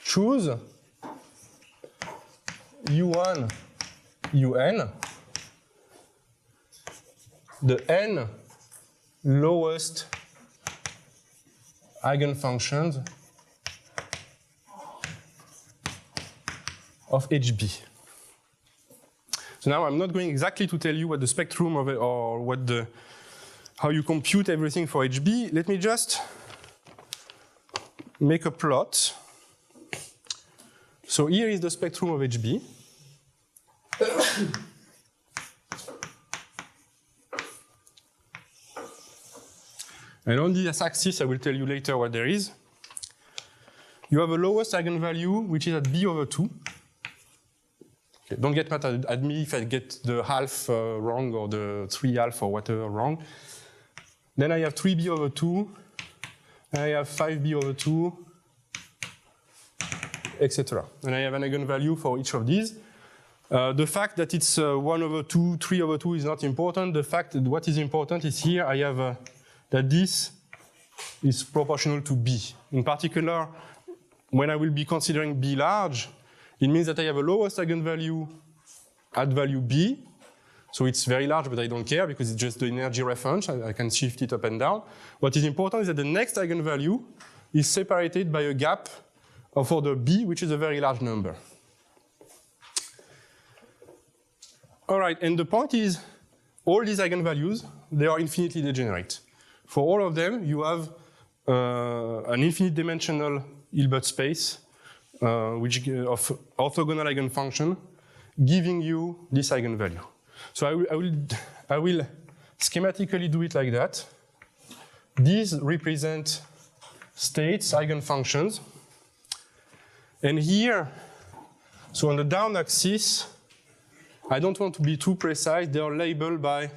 choose U1, UN, the n lowest eigenfunctions of HB. So now I'm not going exactly to tell you what the spectrum of it or what how you compute everything for HB. Let me just make a plot. So here is the spectrum of HB. And on this axis, I will tell you later what there is. You have a lowest eigenvalue, which is at b over 2. Okay, don't get mad at me if I get the half wrong or the 3/2 or whatever wrong. Then I have 3b over 2, and I have 5b over 2, etc. And I have an eigenvalue for each of these. The fact that it's 1 over 2, 3 over 2 is not important. The fact that what is important is here I have that this is proportional to b. In particular, when I will be considering b large, it means that I have a lowest eigenvalue at value b. So it's very large, but I don't care because it's just the energy reference. I can shift it up and down. What is important is that the next eigenvalue is separated by a gap of order b, which is a very large number. All right, and the point is, all these eigenvalues, they are infinitely degenerate. For all of them, you have an infinite dimensional Hilbert space of orthogonal eigenfunction giving you this eigenvalue. So I will schematically do it like that. These represent states, eigenfunctions. And here, so on the down axis, I don't want to be too precise. They are labeled by,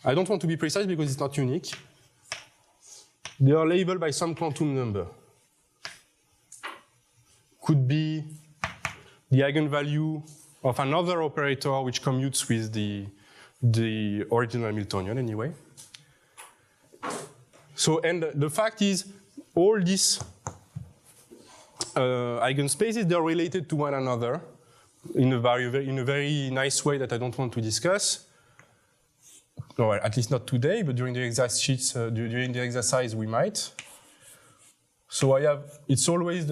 I don't want to be precise because it's not unique. They are labeled by some quantum number. Could be the eigenvalue of another operator which commutes with the original Hamiltonian anyway. So, and the fact is, all these eigenspaces, they're related to one another in a very nice way that I don't want to discuss. Or at least not today, but during the exercise sheets, during the exercise we might. So it's always,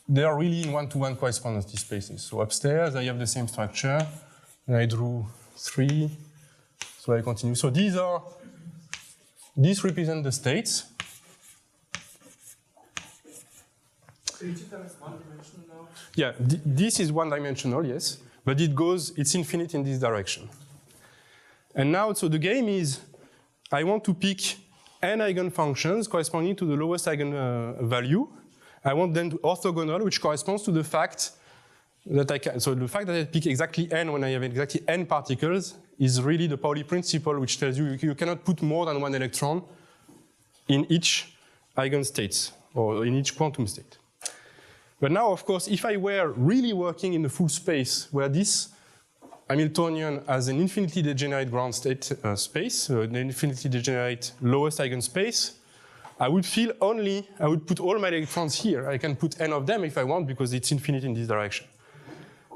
they are really in one-to-one correspondence, these spaces. So upstairs, I have the same structure, and I drew 3, so I continue. So these represent the states. So you took them as one-dimensional now? Yeah, this is one-dimensional, yes, but it's infinite in this direction. And now, so the game is, I want to pick n eigenfunctions corresponding to the lowest eigenvalue. I want them to orthogonal, which corresponds to the fact that so the fact that I pick exactly n when I have exactly n particles is really the Pauli principle, which tells you cannot put more than one electron in each eigenstate, or in each quantum state. But now, of course, if I were really working in the full space where this Hamiltonian has an infinitely degenerate ground state space, an infinitely degenerate lowest eigenspace, I would put all my electrons here. I can put n of them if I want because it's infinite in this direction.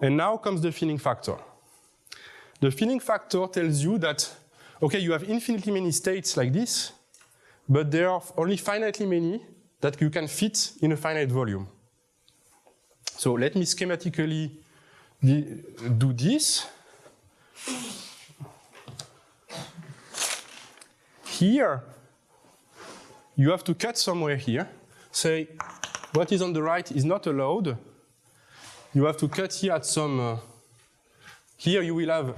And now comes the thinning factor. The thinning factor tells you that, okay, you have infinitely many states like this, but there are only finitely many that you can fit in a finite volume. So let me schematically do this. Here, you have to cut somewhere here. Say, what is on the right is not allowed. You have to cut here at some, here you will have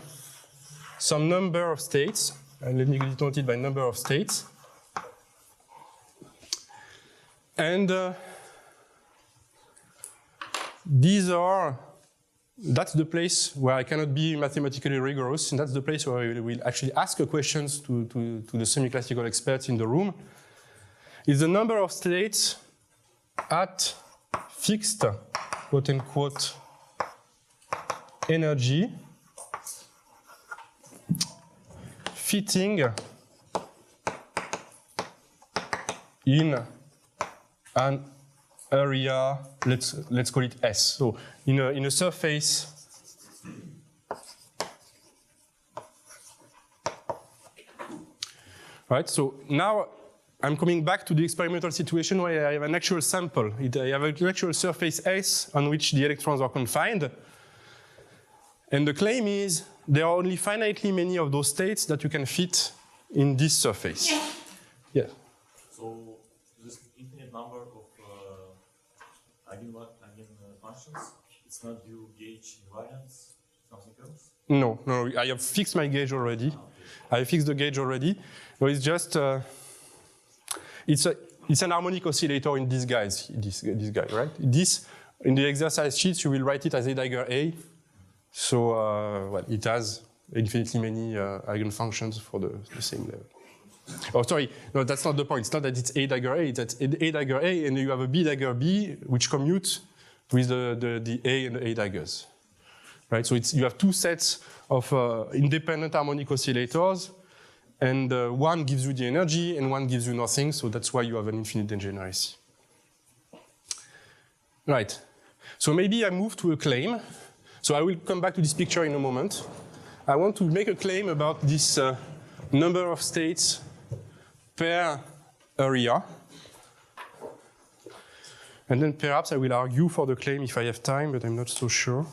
some number of states. And let me denote it by number of states. And that's the place where I cannot be mathematically rigorous, and that's the place where I will actually ask questions to the semi-classical experts in the room. Is the number of states at fixed, quote-unquote, energy fitting in an area, let's call it S. So in a surface right, so now I'm coming back to the experimental situation where I have an actual sample. I have an actual surface S on which the electrons are confined. And the claim is there are only finitely many of those states that you can fit in this surface. Yeah. So this infinite number of eigenfunctions, it's not you gauge invariance, something else? No, I have fixed my gauge already. I fixed the gauge already. So it's just, it's an harmonic oscillator in this guy, right? This, in the exercise sheets, you will write it as A dagger A. So, well, it has infinitely many eigenfunctions for the same level. Oh, sorry, no, that's not the point. It's not that it's A dagger A, it's that A dagger A, and you have a B dagger B, which commute with the A and the A daggers. Right, so you have two sets of independent harmonic oscillators, and one gives you the energy, and one gives you nothing, so that's why you have an infinite degeneracy. Right, so maybe I move to a claim. So I will come back to this picture in a moment. I want to make a claim about this number of states per area. And then perhaps I will argue for the claim if I have time, but I'm not so sure.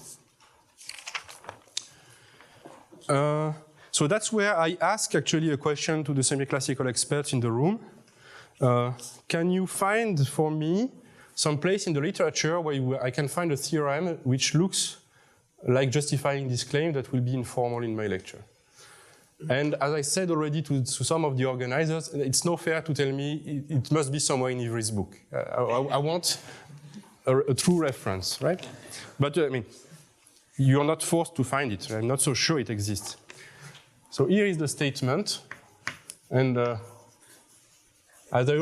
So that's where I ask actually a question to the semi-classical experts in the room. Can you find for me some place in the literature where I can find a theorem which looks like justifying this claim that will be informal in my lecture? And as I said already to some of the organizers, it's no fair to tell me it must be somewhere in Ivry's book. I want a true reference, right? But I mean, you're not forced to find it. I'm not so sure it exists. So here is the statement. And as I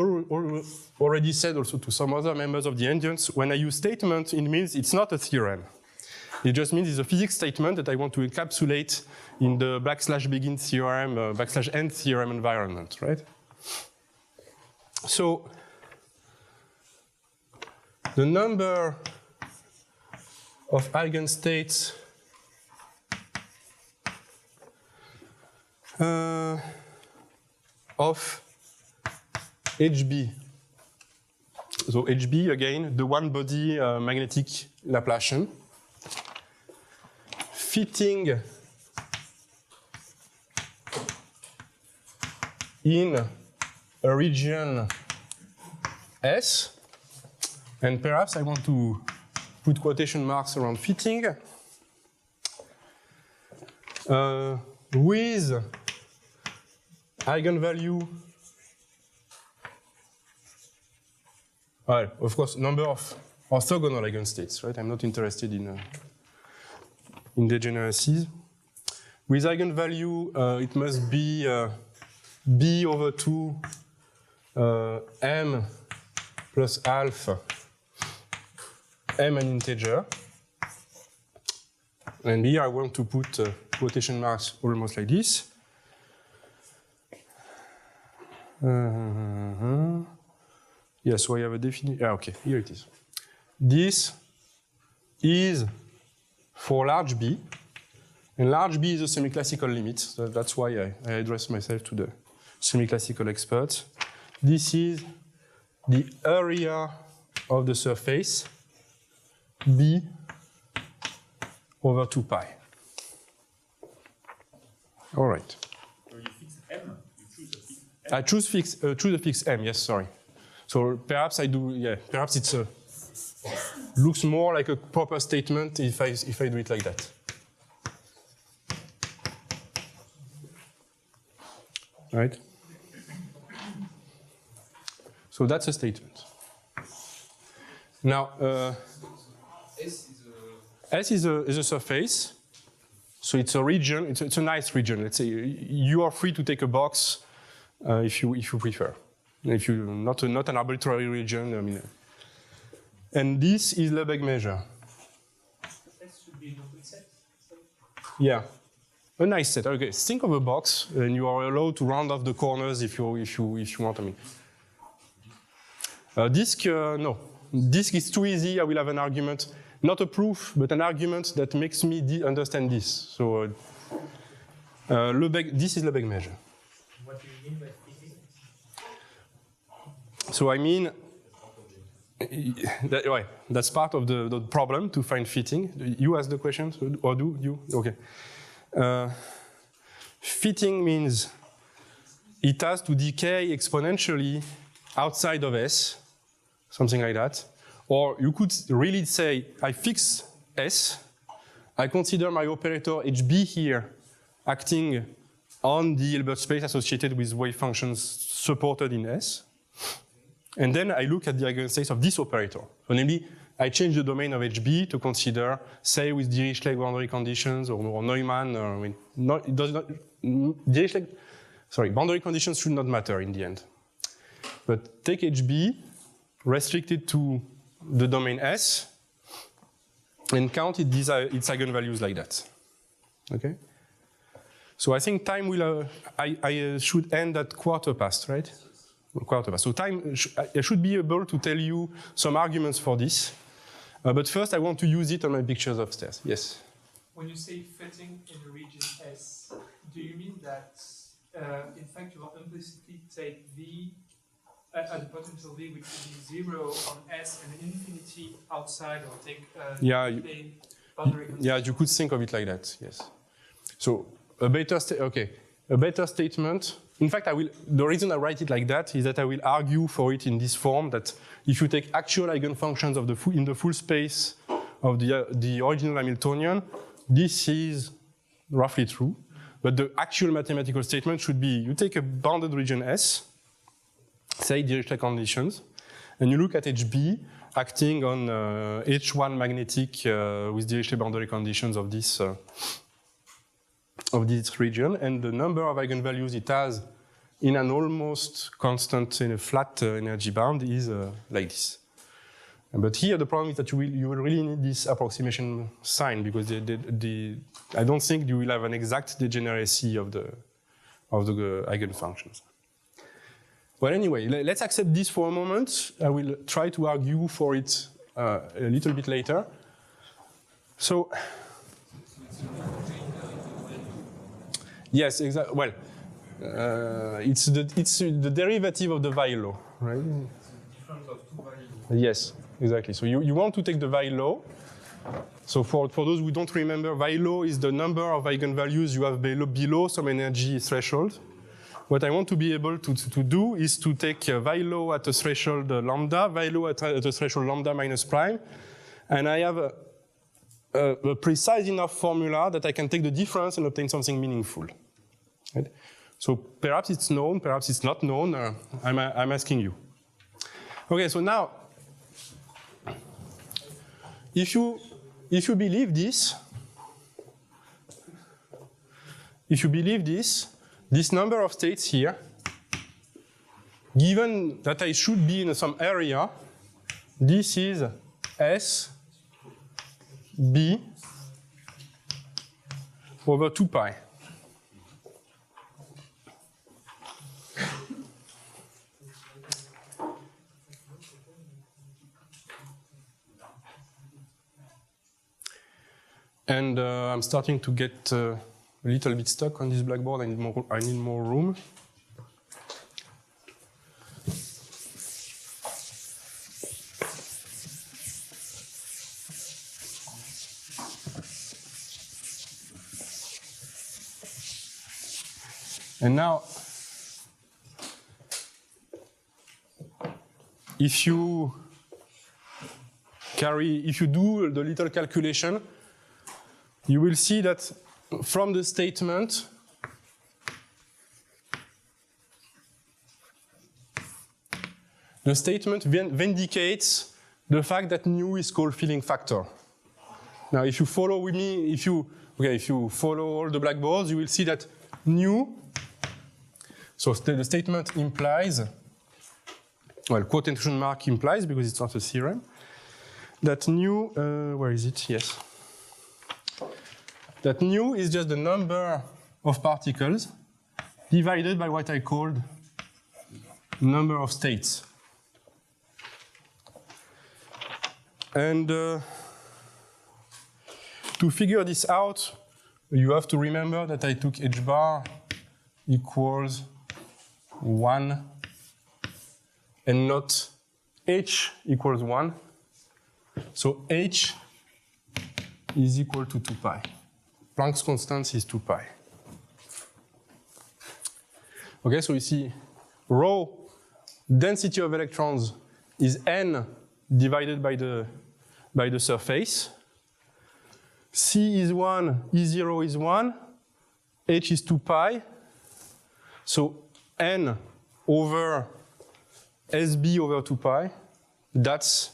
already said also to some other members of the audience, when I use statement, it means it's not a theorem. It just means it's a physics statement that I want to encapsulate in the \begin theorem, \n theorem environment, right? So the number of eigenstates of HB So HB, again, the one-body magnetic Laplacian. Fitting in a region S, and perhaps I want to put quotation marks around fitting, with eigenvalue, well, of course, number of orthogonal eigenstates, right? I'm not interested in degeneracies. With eigenvalue, it must be b over 2 m plus alpha, m an integer. And here I want to put quotation marks almost like this. Yeah, so I have a definition. Okay, here it is. This is for large B, and large B is a semi-classical limit. So that's why I address myself to the semi-classical experts. This is the area of the surface B over 2 pi. All right. So you fix M, you choose a fixed M. I choose a fixed M, yes, sorry. So perhaps I do, yeah, perhaps it's looks more like a proper statement if I do it like that. Right? So that's a statement. Now, S is a surface, so it's a region. It's a nice region. Let's say you are free to take a box if you prefer. If you not an arbitrary region, I mean. And this is Lebesgue measure. S should be an open set. Yeah, a nice set. Okay, think of a box, and you are allowed to round off the corners if you want. I mean, disk no. Disk is too easy. I will have an argument, not a proof, but an argument that makes me understand this. So, Lebesgue, this is Lebesgue measure. What do you mean by fitting? So I mean, that's part of the problem to find fitting. You ask the question, or do you? Okay. Fitting means it has to decay exponentially outside of S, something like that. Or you could really say, I fix S, I consider my operator HB here acting on the Hilbert space associated with wave functions supported in S. And then I look at the eigenstates of this operator. So namely, I change the domain of HB to consider, say, with Dirichlet boundary conditions or Neumann. Or, I mean, it does not. Dirichlet, sorry, boundary conditions should not matter in the end. But take HB, restrict it to the domain S, and count its eigenvalues like that. Okay. So I think time will. I should end at quarter past, right? Quarter past. So time, I should be able to tell you some arguments for this. But first, I want to use it on my pictures upstairs. Yes? When you say fitting in the region S, do you mean that, in fact, you will implicitly take V at the potential V, which would be 0 on S and infinity outside, or take a boundary condition? Yeah, you could think of it like that, yes. So a better statement. In fact, the reason I write it like that is that I will argue for it in this form, that if you take actual eigenfunctions of in the full space of the original Hamiltonian, this is roughly true. But the actual mathematical statement should be, you take a bounded region S, say Dirichlet conditions, and you look at HB acting on H1 magnetic with Dirichlet boundary conditions of this region, and the number of eigenvalues it has in an almost constant, in a flat energy bound is like this. But here the problem is that you will really need this approximation sign, because I don't think you will have an exact degeneracy of the eigenfunctions. Well, anyway, let's accept this for a moment. I will try to argue for it a little bit later. So, yes, exactly. Well, it's the derivative of the Weyl law, right? Difference of two values. Yes, exactly. So you want to take the Weil law. So for those who don't remember, Weil law is the number of eigenvalues you have below some energy threshold. What I want to be able to do is to take Weil law at a threshold lambda, Weil law at a threshold lambda minus prime, and I have a precise enough formula that I can take the difference and obtain something meaningful. Right? So perhaps it's known, perhaps it's not known. I'm asking you. Okay, so now, if you believe this, this number of states here, given that I should be in some area, this is S B over 2 pi. And I'm starting to get a little bit stuck on this blackboard. I need more room. And now, if you do the little calculation, you will see that from the statement, the statement vindicates the fact that nu is called filling factor. Now, if you follow with me, if you follow all the blackboards, you will see that nu, so the statement implies, well, quotation mark implies, because it's not a theorem, that nu, where is it? Yes. That nu is just the number of particles divided by what I called number of states. And to figure this out, you have to remember that I took h bar equals 1 and not h equals 1. So h is equal to 2 pi. Planck's constant is 2 pi. Okay, so you see rho, density of electrons, is n divided by the surface. C is 1, E0 is 1, h is 2 pi. So n over SB over 2 pi, that's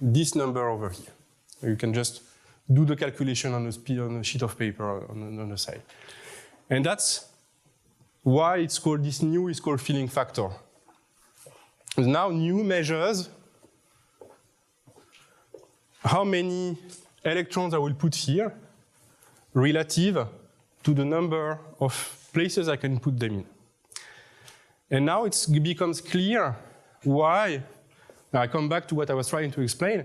this number over here. You can just do the calculation on a sheet of paper on the side. And that's why it's called, this nu is called filling factor. Now nu measures how many electrons I will put here relative to the number of places I can put them in. And now it becomes clear why, now I come back to what I was trying to explain,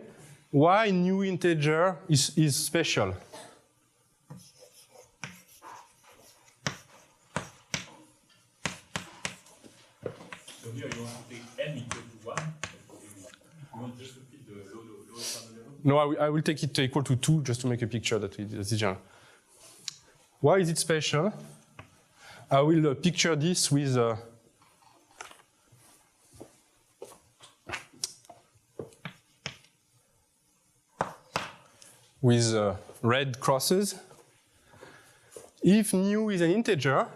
why nu integer is special. So here you want to take n equal to 1. You want just to fit the lowest one level? No, I will take it equal to 2 just to make a picture that is general. Why is it special? I will picture this with red crosses. If nu is an integer,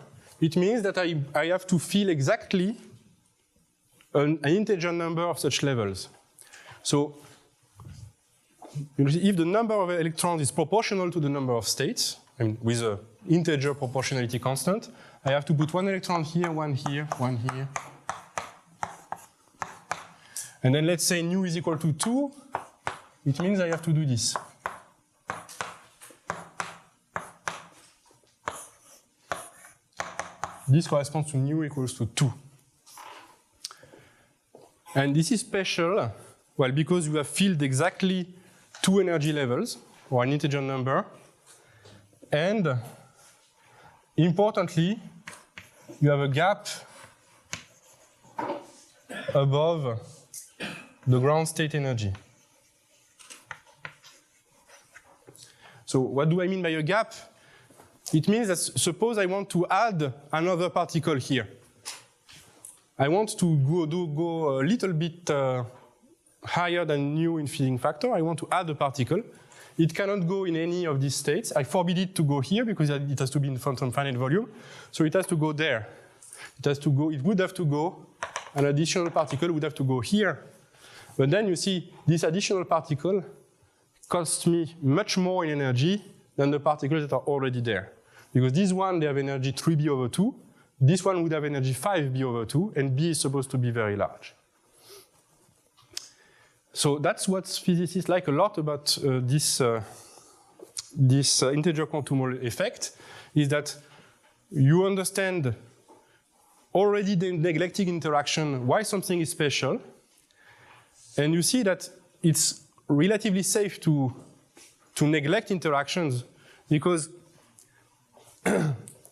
it means that I have to fill exactly an integer number of such levels. So if the number of electrons is proportional to the number of states, with an integer proportionality constant, I have to put one electron here, one here, one here. And then let's say nu is equal to 2, it means I have to do this. This corresponds to nu equals to 2. And this is special, well, because you have filled exactly 2 energy levels, or an integer number, and importantly, you have a gap above the ground state energy. So what do I mean by a gap? It means that suppose I want to add another particle here. I want to go a little bit higher than nu in filling factor. I want to add a particle. It cannot go in any of these states. I forbid it to go here because it has to be in some finite volume. So it has to go there. It would have to go, an additional particle would have to go here. But then you see, this additional particle costs me much more in energy than the particles that are already there. Because this one, they have energy 3b/2. This one would have energy 5b/2, and b is supposed to be very large. So that's what physicists like a lot about this integer quantum Hall effect, is that you understand already the neglecting interaction, why something is special, and you see that it's relatively safe to neglect interactions, because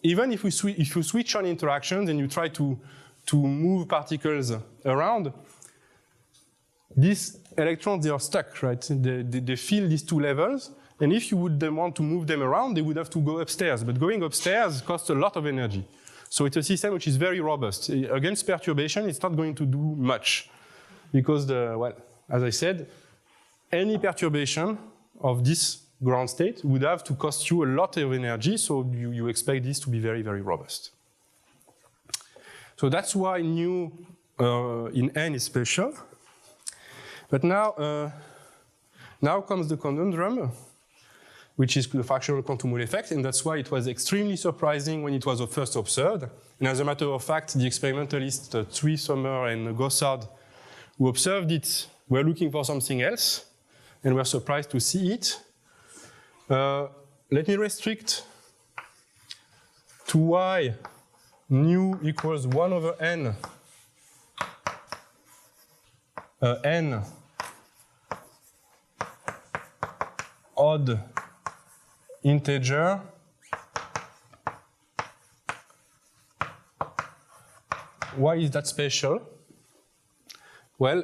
even if you switch on interactions and you try to move particles around, these electrons, they are stuck, right? They fill these two levels, and if you would want to move them around, they would have to go upstairs, but going upstairs costs a lot of energy. So it's a system which is very robust. Against perturbation, it's not going to do much, because, well, as I said, any perturbation of this ground state would have to cost you a lot of energy, so you expect this to be very, very robust. So that's why nu in n is special. But now comes the conundrum, which is the fractional quantum Hall effect, and that's why it was extremely surprising when it was first observed. And as a matter of fact, the experimentalists Tsui, Sommer, and Gossard, who observed it, were looking for something else, and were surprised to see it. Let me restrict to y nu equals 1/n n odd integer why is that special? Well,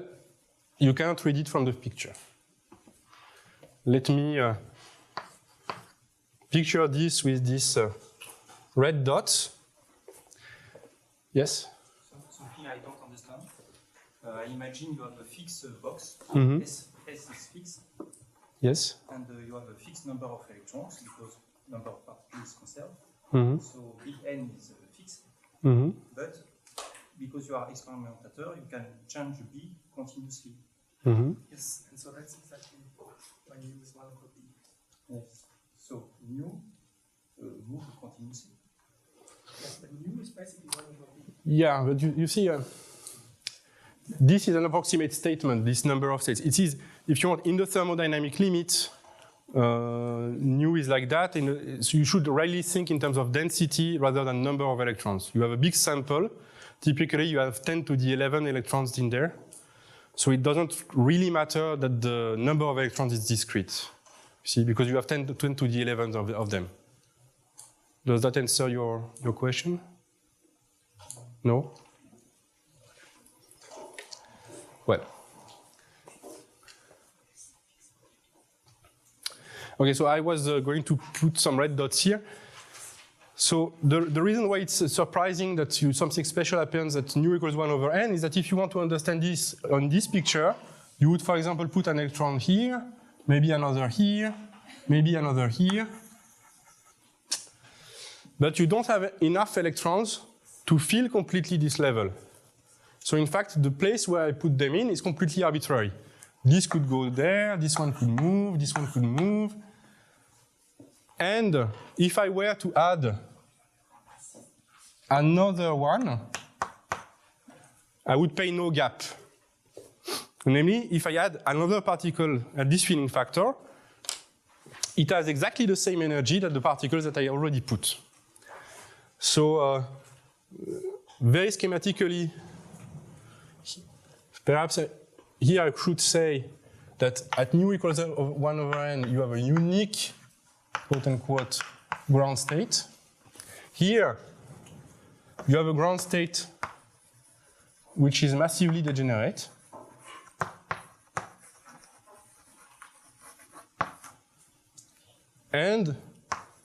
you cannot read it from the picture. Let me picture this with this red dots. Yes? Something I don't understand. I imagine you have a fixed box. Mm-hmm. S is fixed. Yes. And you have a fixed number of electrons because number of particles is conserved. Mm-hmm. So Bn is fixed. Mm-hmm. But because you are experimentator, you can change B continuously. Mm-hmm. Yes, and so that's exactly why nu is 1 over b. Yes. So nu move continuously. Yes, but nu is basically 1 over b. Yeah, but you see, this is an approximate statement, this number of states. It is, if you want, in the thermodynamic limit, nu is like that, and so you should really think in terms of density rather than number of electrons. You have a big sample. Typically, you have 10 to the 11 electrons in there. So it doesn't really matter that the number of electrons is discrete. See, because you have 10 to the 11 of them. Does that answer your question? No? Well. Okay, so I was going to put some red dots here. So the reason why it's surprising that something special happens at nu equals 1/n is that if you want to understand this on this picture, you would, for example, put an electron here, maybe another here, maybe another here. But you don't have enough electrons to fill completely this level. So in fact, the place where I put them in is completely arbitrary. This could go there, this one could move, this one could move. And if I were to add another one, I would pay no gap. Namely, if I add another particle at this filling factor, it has exactly the same energy that the particles that I already put. So very schematically, perhaps here I should say that at nu equals 1/n, you have a unique, quote-unquote, ground state. Here, you have a ground state which is massively degenerate. and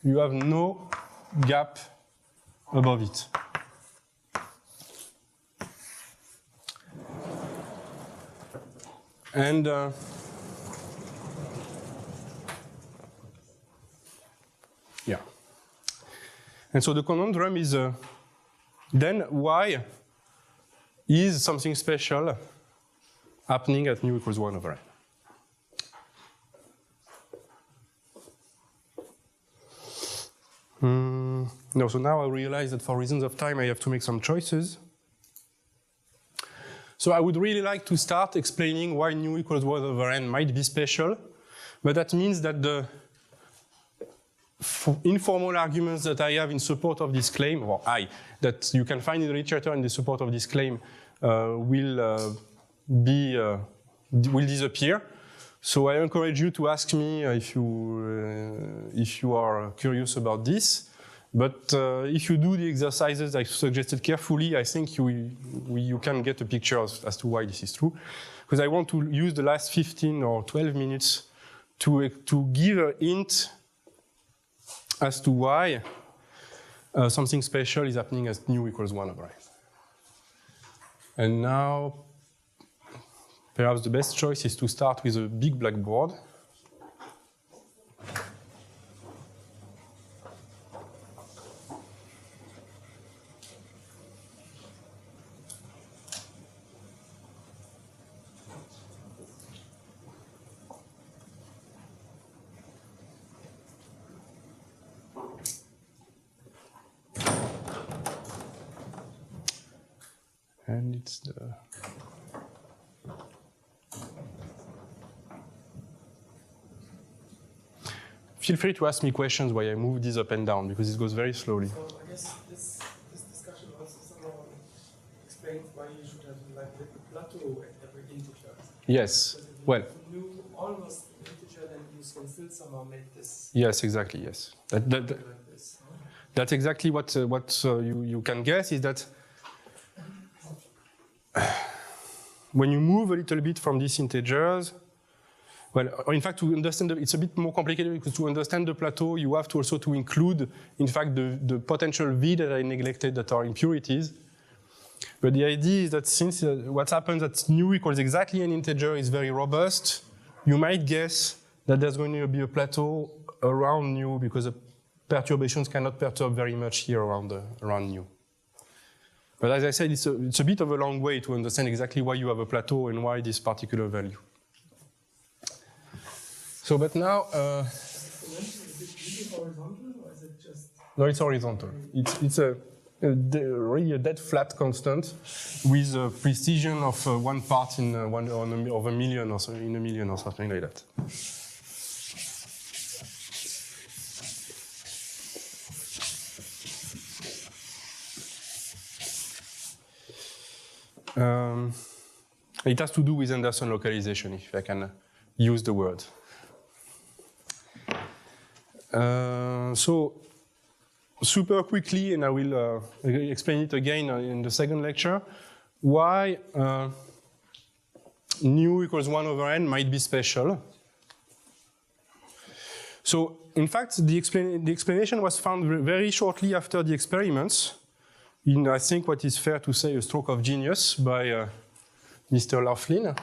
you have no gap above it. And yeah. And so the conundrum is then why is something special happening at nu equals 1 over n? No, so now I realize that for reasons of time I have to make some choices. So I would really like to start explaining why nu equals 1 over n might be special, but that means that the informal arguments that I have in support of this claim, or that you can find in the literature in the support of this claim will disappear. So I encourage you to ask me if you are curious about this. But if you do the exercises I suggested carefully, I think you can get a picture as to why this is true. Because I want to use the last 15 or 12 minutes to give a hint as to why something special is happening as nu equals 1 over n. And now, perhaps the best choice is to start with a big blackboard. And it's the... Feel free to ask me questions while I move this up and down, because it goes very slowly. So I guess this discussion also somehow explains why you should have like a little plateau at every integer. Yes, well... If you knew almost an integer, then you can still somehow make this... Yes, exactly, yes. That's exactly what you can guess, is that when you move a little bit from these integers, well, in fact, to understand it's a bit more complicated, because to understand the plateau, you have to also to include, in fact, the potential v that I neglected that are impurities. But the idea is that since what happens at nu equals exactly an integer is very robust, you might guess that there's going to be a plateau around nu, because the perturbations cannot perturb very much here around nu. But as I said, it's a bit of a long way to understand exactly why you have a plateau and why this particular value. So, but now... Is it really horizontal, or is it just... No, it's horizontal. It's really a dead flat constant with a precision of 1 part in of a million or so, in a million or something like that. It has to do with Anderson localization, if I can use the word. So, super quickly, and I will explain it again in the second lecture, why nu equals 1 over n might be special. So, in fact, the explanation was found very shortly after the experiments, in, I think, what is fair to say, a stroke of genius by Mr. Laughlin.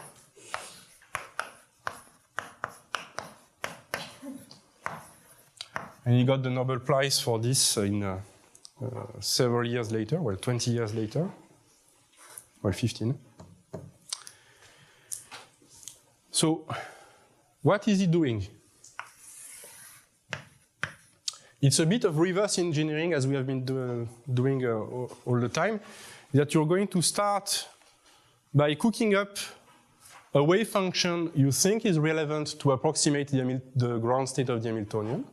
And he got the Nobel Prize for this in several years later, well, 20 years later, well, 15. So, what is he doing? It's a bit of reverse engineering, as we have been doing all the time, that you're going to start by cooking up a wave function you think is relevant to approximate the ground state of the Hamiltonian.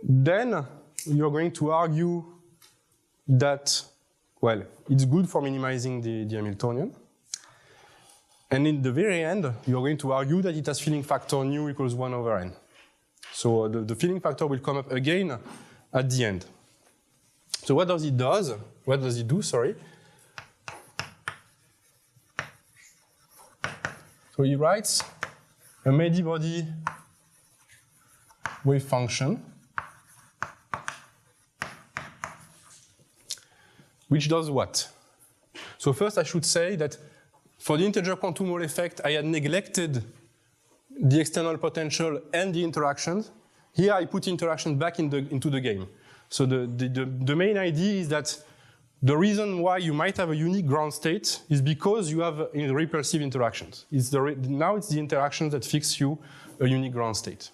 Then you're going to argue that, well, it's good for minimizing the Hamiltonian. And in the very end, you're going to argue that it has filling factor nu equals 1 over n. So the filling factor will come up again at the end. So what does it do? What does it do, sorry? So he writes a Medi body wave function which does what? So first I should say that for the integer quantum Hall effect, I had neglected the external potential and the interactions. Here I put interaction back into the game. So the main idea is that the reason why you might have a unique ground state is because you have repulsive interactions. Now it's the interactions that fix you a unique ground state.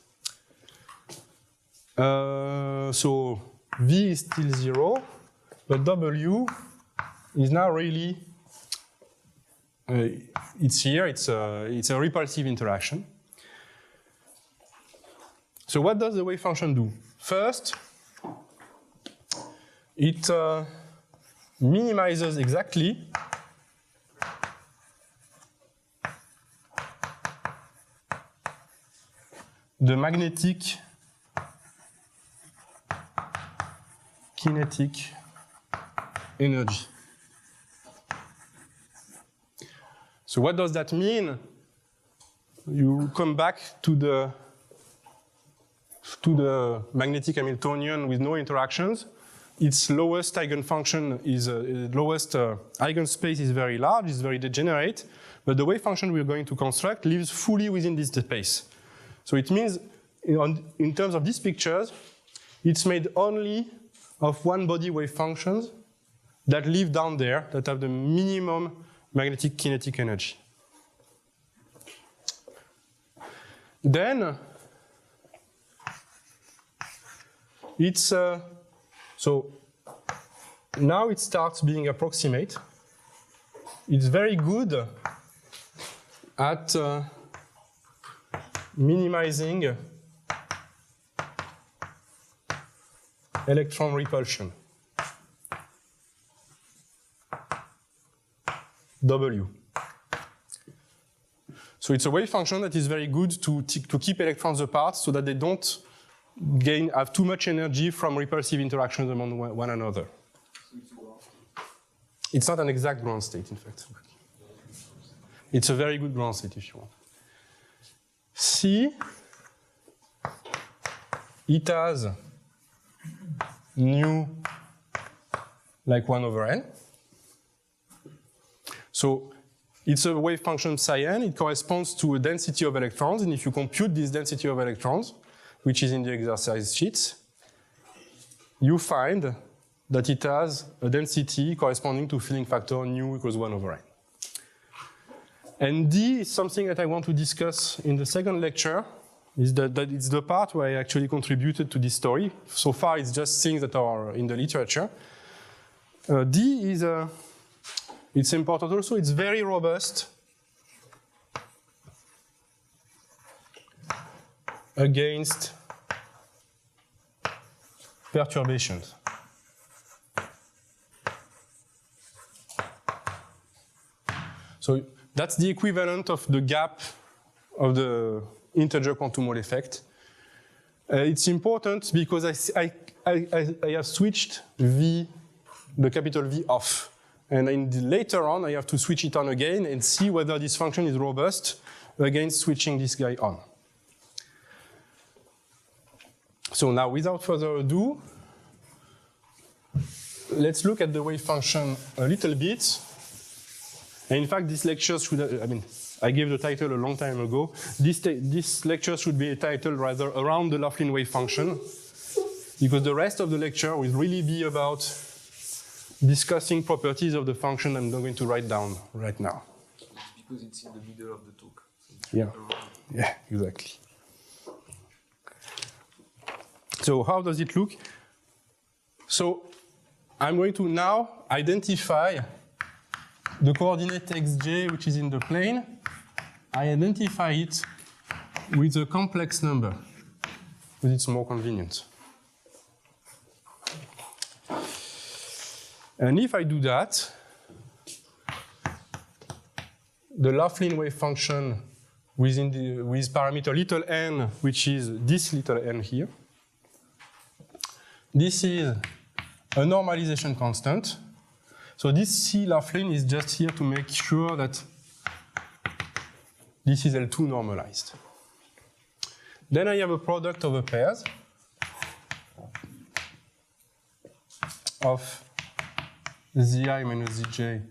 So V is still 0, but W is now really, it's here, it's a repulsive interaction. So what does the wave function do? First, it minimizes exactly the magnetic kinetic energy. So what does that mean? You come back to the magnetic Hamiltonian with no interactions. Its lowest eigenfunction is lowest eigenspace is very large, is very degenerate, but the wave function we're going to construct lives fully within this space. So it means, in terms of these pictures, it's made only of one-body wave functions that live down there, that have the minimum magnetic kinetic energy. Then it's so now it starts being approximate. It's very good at minimizing electron repulsion. W. So it's a wave function that is very good to keep electrons apart so that they don't have too much energy from repulsive interactions among one another. It's not an exact ground state, in fact. It's a very good ground state, if you want. C, it has nu like 1 over n. So it's a wave function psi n. It corresponds to a density of electrons. And if you compute this density of electrons, which is in the exercise sheets, you find that it has a density corresponding to filling factor nu equals 1 over n. And D is something that I want to discuss in the second lecture. Is that it's the part where I actually contributed to this story. So far, it's just things that are in the literature. D is it's important also. It's very robust against perturbations. So that's the equivalent of the gap of the integer quantum Hall effect. It's important because I have switched V, the capital V off. And later on, I have to switch it on again and see whether this function is robust against switching this guy on. So now, without further ado, let's look at the wave function a little bit. And in fact, this lecture should, I gave the title a long time ago. This lecture should be titled rather around the Laughlin wave function, because the rest of the lecture will really be about discussing properties of the function I'm going to write down right now. Because it's in the middle of the talk. Yeah, exactly. So how does it look? So I'm going to now identify the coordinate xj, which is in the plane. I identify it with a complex number, because it's more convenient. And if I do that, the Laughlin wave function with parameter little n, which is this little n here, this is a normalization constant. So this C Laughlin is just here to make sure that this is L2 normalized. Then I have a product of the pairs of zi minus zj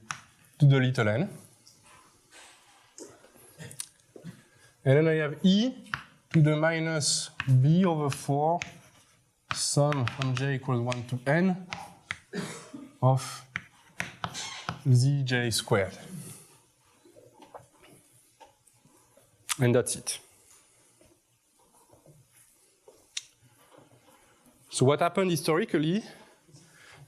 to the little n. And then I have e to the minus b over 4 sum from j equals 1 to n of zj squared. And that's it. So what happened historically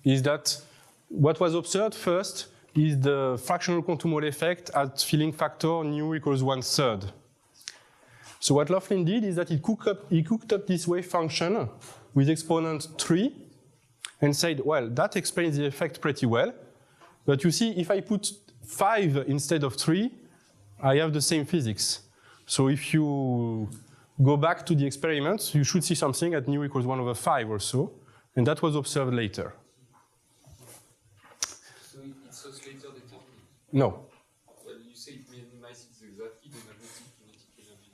is that what was observed first is the fractional quantum Hall effect at filling factor nu equals 1/3. So what Laughlin did is that he cooked up this wave function with exponent 3 and said, well, that explains the effect pretty well. But you see, if I put 5 instead of 3, I have the same physics. So if you go back to the experiments, you should see something at nu equals 1 over 5 or so, and that was observed later. So it's oscillator determinant. No. Well, you say it minimizes exactly the magnetic kinetic energy.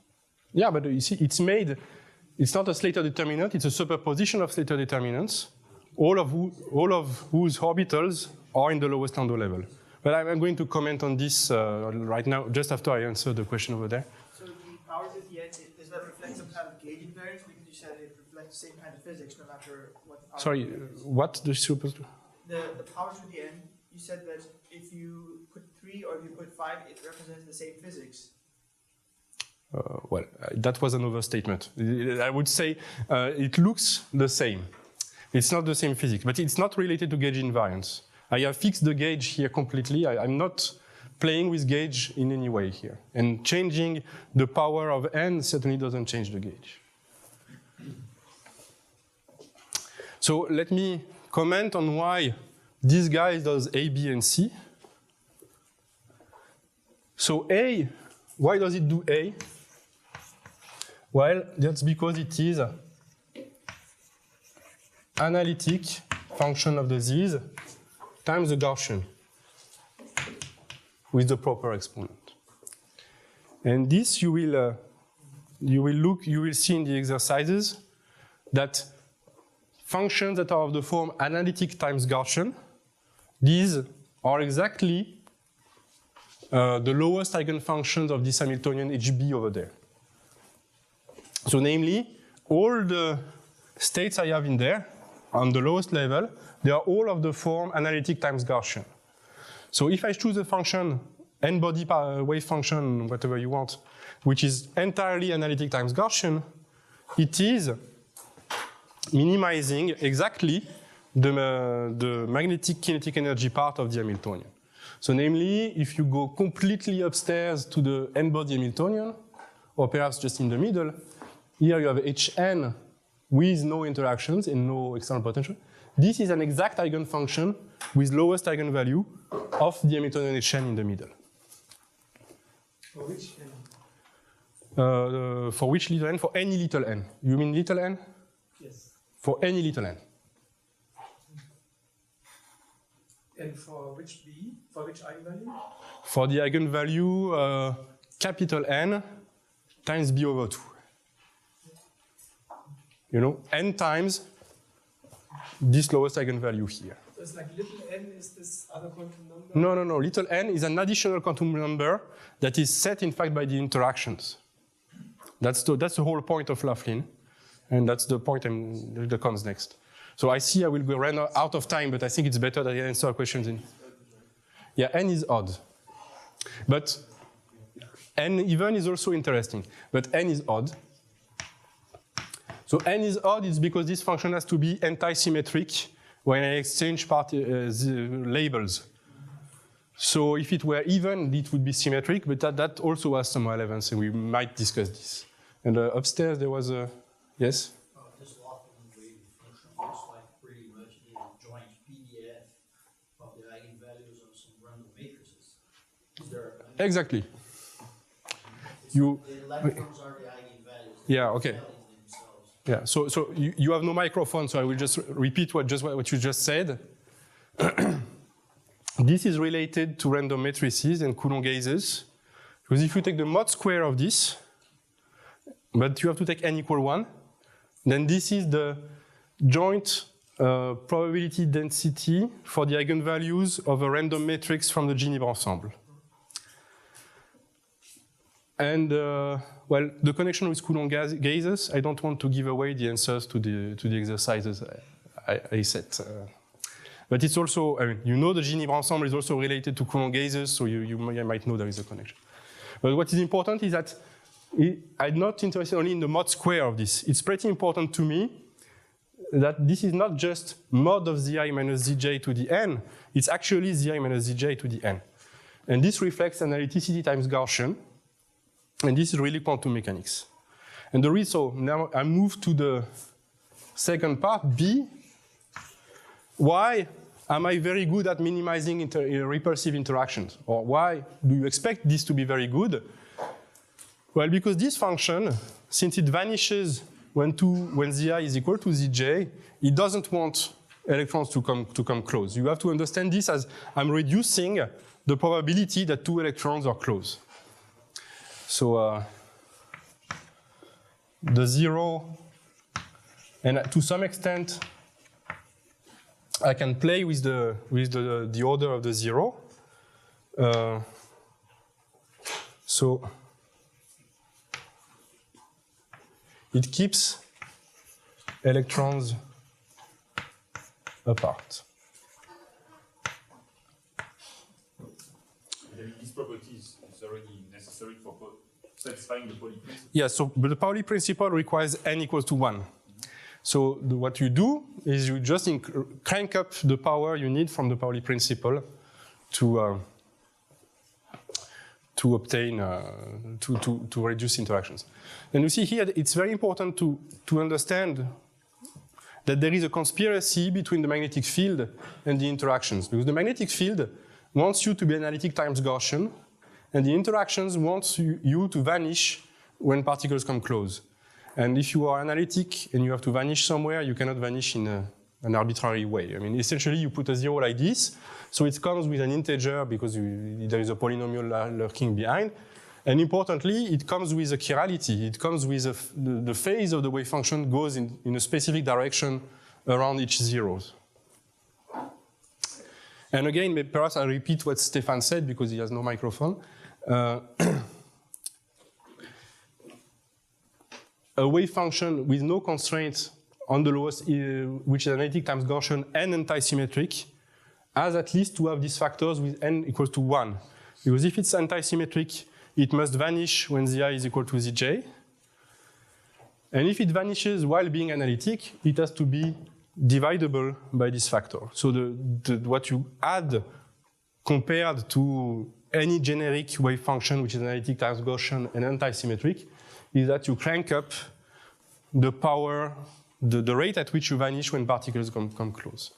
Yeah, but you see, it's not a Slater determinant, it's a superposition of Slater determinants, all of whose orbitals are in the lowest Landau level. But I'm going to comment on this right now, just after I answer the question over there. So the powers at the end, does that reflect some kind of gauge invariance? Because you said it reflects the same kind of physics no matter what the power. Sorry, what the supposed to? The powers at the end, you said that if you put 3 or if you put 5, it represents the same physics. Well, that was an overstatement. I would say it looks the same. It's not the same physics, but it's not related to gauge invariance. I have fixed the gauge here completely. I'm not playing with gauge in any way here. And changing the power of n certainly doesn't change the gauge. So let me comment on why this guy does A, B, and C. So A, why does it do A? Well, that's because it is analytic function of the z's times the Gaussian with the proper exponent. And this you will see in the exercises that functions that are of the form analytic times Gaussian, these are exactly the lowest eigenfunctions of this Hamiltonian HB over there. So namely, all the states I have in there, on the lowest level, they are all of the form analytic times Gaussian. So if I choose a function, n-body wave function, whatever you want, which is entirely analytic times Gaussian, it is minimizing exactly the magnetic kinetic energy part of the Hamiltonian. So namely, if you go completely upstairs to the n-body Hamiltonian, or perhaps just in the middle, here you have Hn with no interactions and no external potential. This is an exact eigenfunction with lowest eigenvalue of the Hamiltonian Hn in the middle. For which n? For which little n? For any little n. You mean little n? Yes. For any little n. And for which b? For which eigenvalue? For the eigenvalue capital N times b over 2. You know, n times this lowest eigenvalue here. So it's like little n is this other quantum number? No, no, no. Little n is an additional quantum number that is set, in fact, by the interactions. That's the whole point of Laughlin, and that's the point that comes next. So I see I will run out of time, but I think it's better that I answer questions in. Yeah, n is odd. But n even is also interesting, but n is odd. So n is odd is because this function has to be anti-symmetric when I exchange labels. So if it were even, it would be symmetric, but that also has some relevance, and we might discuss this. And upstairs there was a, yes? This Laughlin wave function looks like pretty much the joint PDF of the eigenvalues of some random matrices. Is there Exactly. the electrons are the eigenvalues. Yeah, okay. Themselves. Yeah, so you have no microphone, so I will just repeat what you just said. This is related to random matrices and Coulomb gazes, because if you take the mod square of this, but you have to take n equal 1. Then this is the joint probability density for the eigenvalues of a random matrix from the G-libre ensemble. And well, the connection with Coulomb gazes, I don't want to give away the answers to the exercises I set. But it's also, I mean, you know the G-libre ensemble is also related to Coulomb gazes, so you might know there is a connection. But what is important is that I'm not interested only in the mod square of this. It's pretty important to me that this is not just mod of Zi minus Zj to the n, it's actually Zi minus Zj to the n. And this reflects analyticity times Gaussian, and this is really quantum mechanics. And the reason, so now I move to the second part, B. Why am I very good at minimizing repulsive interactions? Or why do you expect this to be very good? Well, because this function, since it vanishes when Zi is equal to Zj, it doesn't want electrons to come close. You have to understand this as I'm reducing the probability that two electrons are close. So the zero, and to some extent, I can play with the order of the zero. So it keeps electrons apart. This property is already necessary for satisfying the Pauli principle. Yeah, so but the Pauli principle requires n equals to 1. So what you do is you just crank up the power you need from the Pauli principle to obtain, to reduce interactions. And you see here, it's very important to understand that there is a conspiracy between the magnetic field and the interactions. Because the magnetic field wants you to be analytic times Gaussian, and the interactions want you to vanish when particles come close. And if you are analytic and you have to vanish somewhere, you cannot vanish in an arbitrary way. I mean, essentially, you put a zero like this, so it comes with an integer because there is a polynomial lurking behind. And importantly, it comes with a chirality. It comes with the phase of the wave function goes in a specific direction around each zeros. And again, perhaps I'll repeat what Stefan said because he has no microphone. A wave function with no constraints on the lowest, which is analytic times Gaussian and antisymmetric, has at least to have these factors with n equals to 1. Because if it's antisymmetric, it must vanish when Zi is equal to Zj. And if it vanishes while being analytic, it has to be dividable by this factor. So what you add compared to any generic wave function, which is analytic times Gaussian and antisymmetric, is that you crank up the power, the rate at which you vanish when particles come close.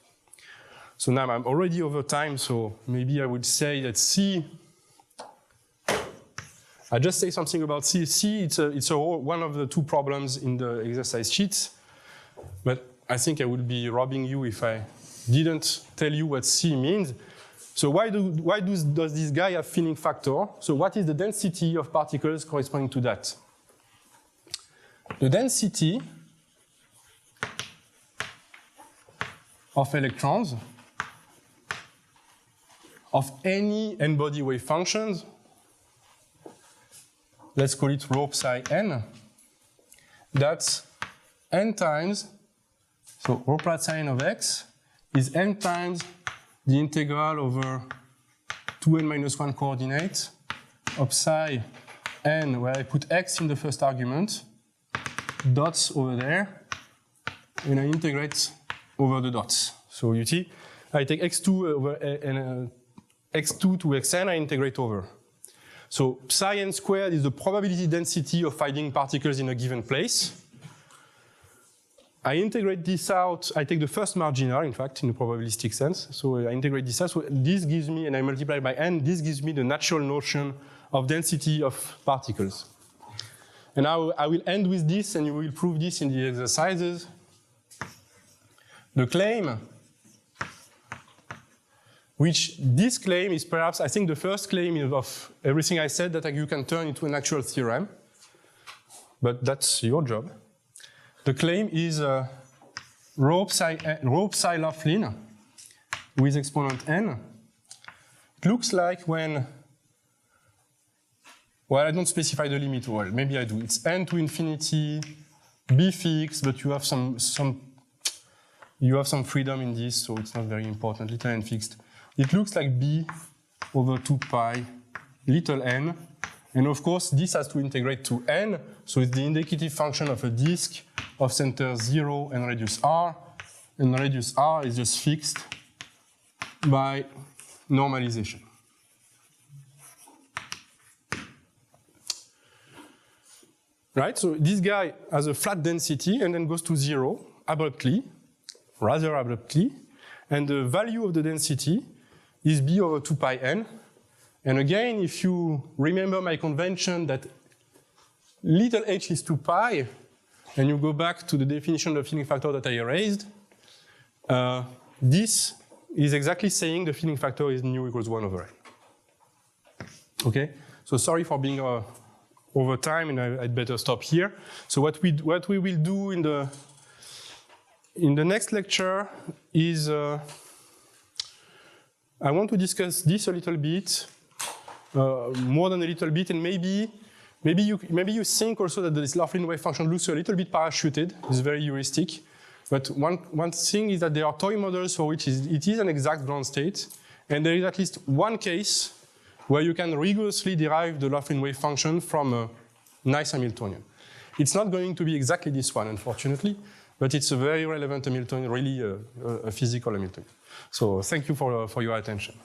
So now I'm already over time, so maybe I would say that C, I just say something about C. C, it's one of the two problems in the exercise sheets, but I think I would be robbing you if I didn't tell you what C means. So why does this guy have filling factor? So what is the density of particles corresponding to that? The density of electrons of any n-body wave functions, let's call it rho psi n, that's n times, so rho psi n of x is n times the integral over 2n minus 1 coordinate of psi n, where I put x in the first argument, dots over there, and I integrate over the dots. So you see, I take x2 over x2 to xn, I integrate over. So psi n squared is the probability density of finding particles in a given place. I integrate this out, I take the first marginal, in fact, in a probabilistic sense. So I integrate this out, so this gives me, and I multiply by n, this gives me the natural notion of density of particles. And I will end with this, and you will prove this in the exercises. The claim, which this claim is perhaps, I think, the first claim of everything I said that you can turn into an actual theorem. but that's your job. The claim is rho psi Laughlin with exponent n. It looks like when, well, I don't specify the limit, well, maybe I do. It's n to infinity, b fixed, but you have some freedom in this, so it's not very important, little n fixed. It looks like b over 2 pi little n, and of course this has to integrate to n, so it's the indicative function of a disk of center 0 and radius r, and radius r is just fixed by normalization. Right, so this guy has a flat density and then goes to 0 abruptly, rather abruptly, and the value of the density is b over 2 pi n. And again, if you remember my convention that little h is 2 pi, and you go back to the definition of filling factor that I erased, this is exactly saying the filling factor is nu equals 1 over n. Okay, so sorry for being over time, and I'd better stop here. So what we will do in the next lecture is I want to discuss this a little bit, more than a little bit, and maybe you think also that this Laughlin wave function looks a little bit parachuted. It's very heuristic. But one thing is that there are toy models for which it is an exact ground state, and there is at least one case where you can rigorously derive the Laughlin wave function from a nice Hamiltonian. It's not going to be exactly this one, unfortunately, but it's a very relevant Hamiltonian, really a physical Hamiltonian. So thank you for your attention.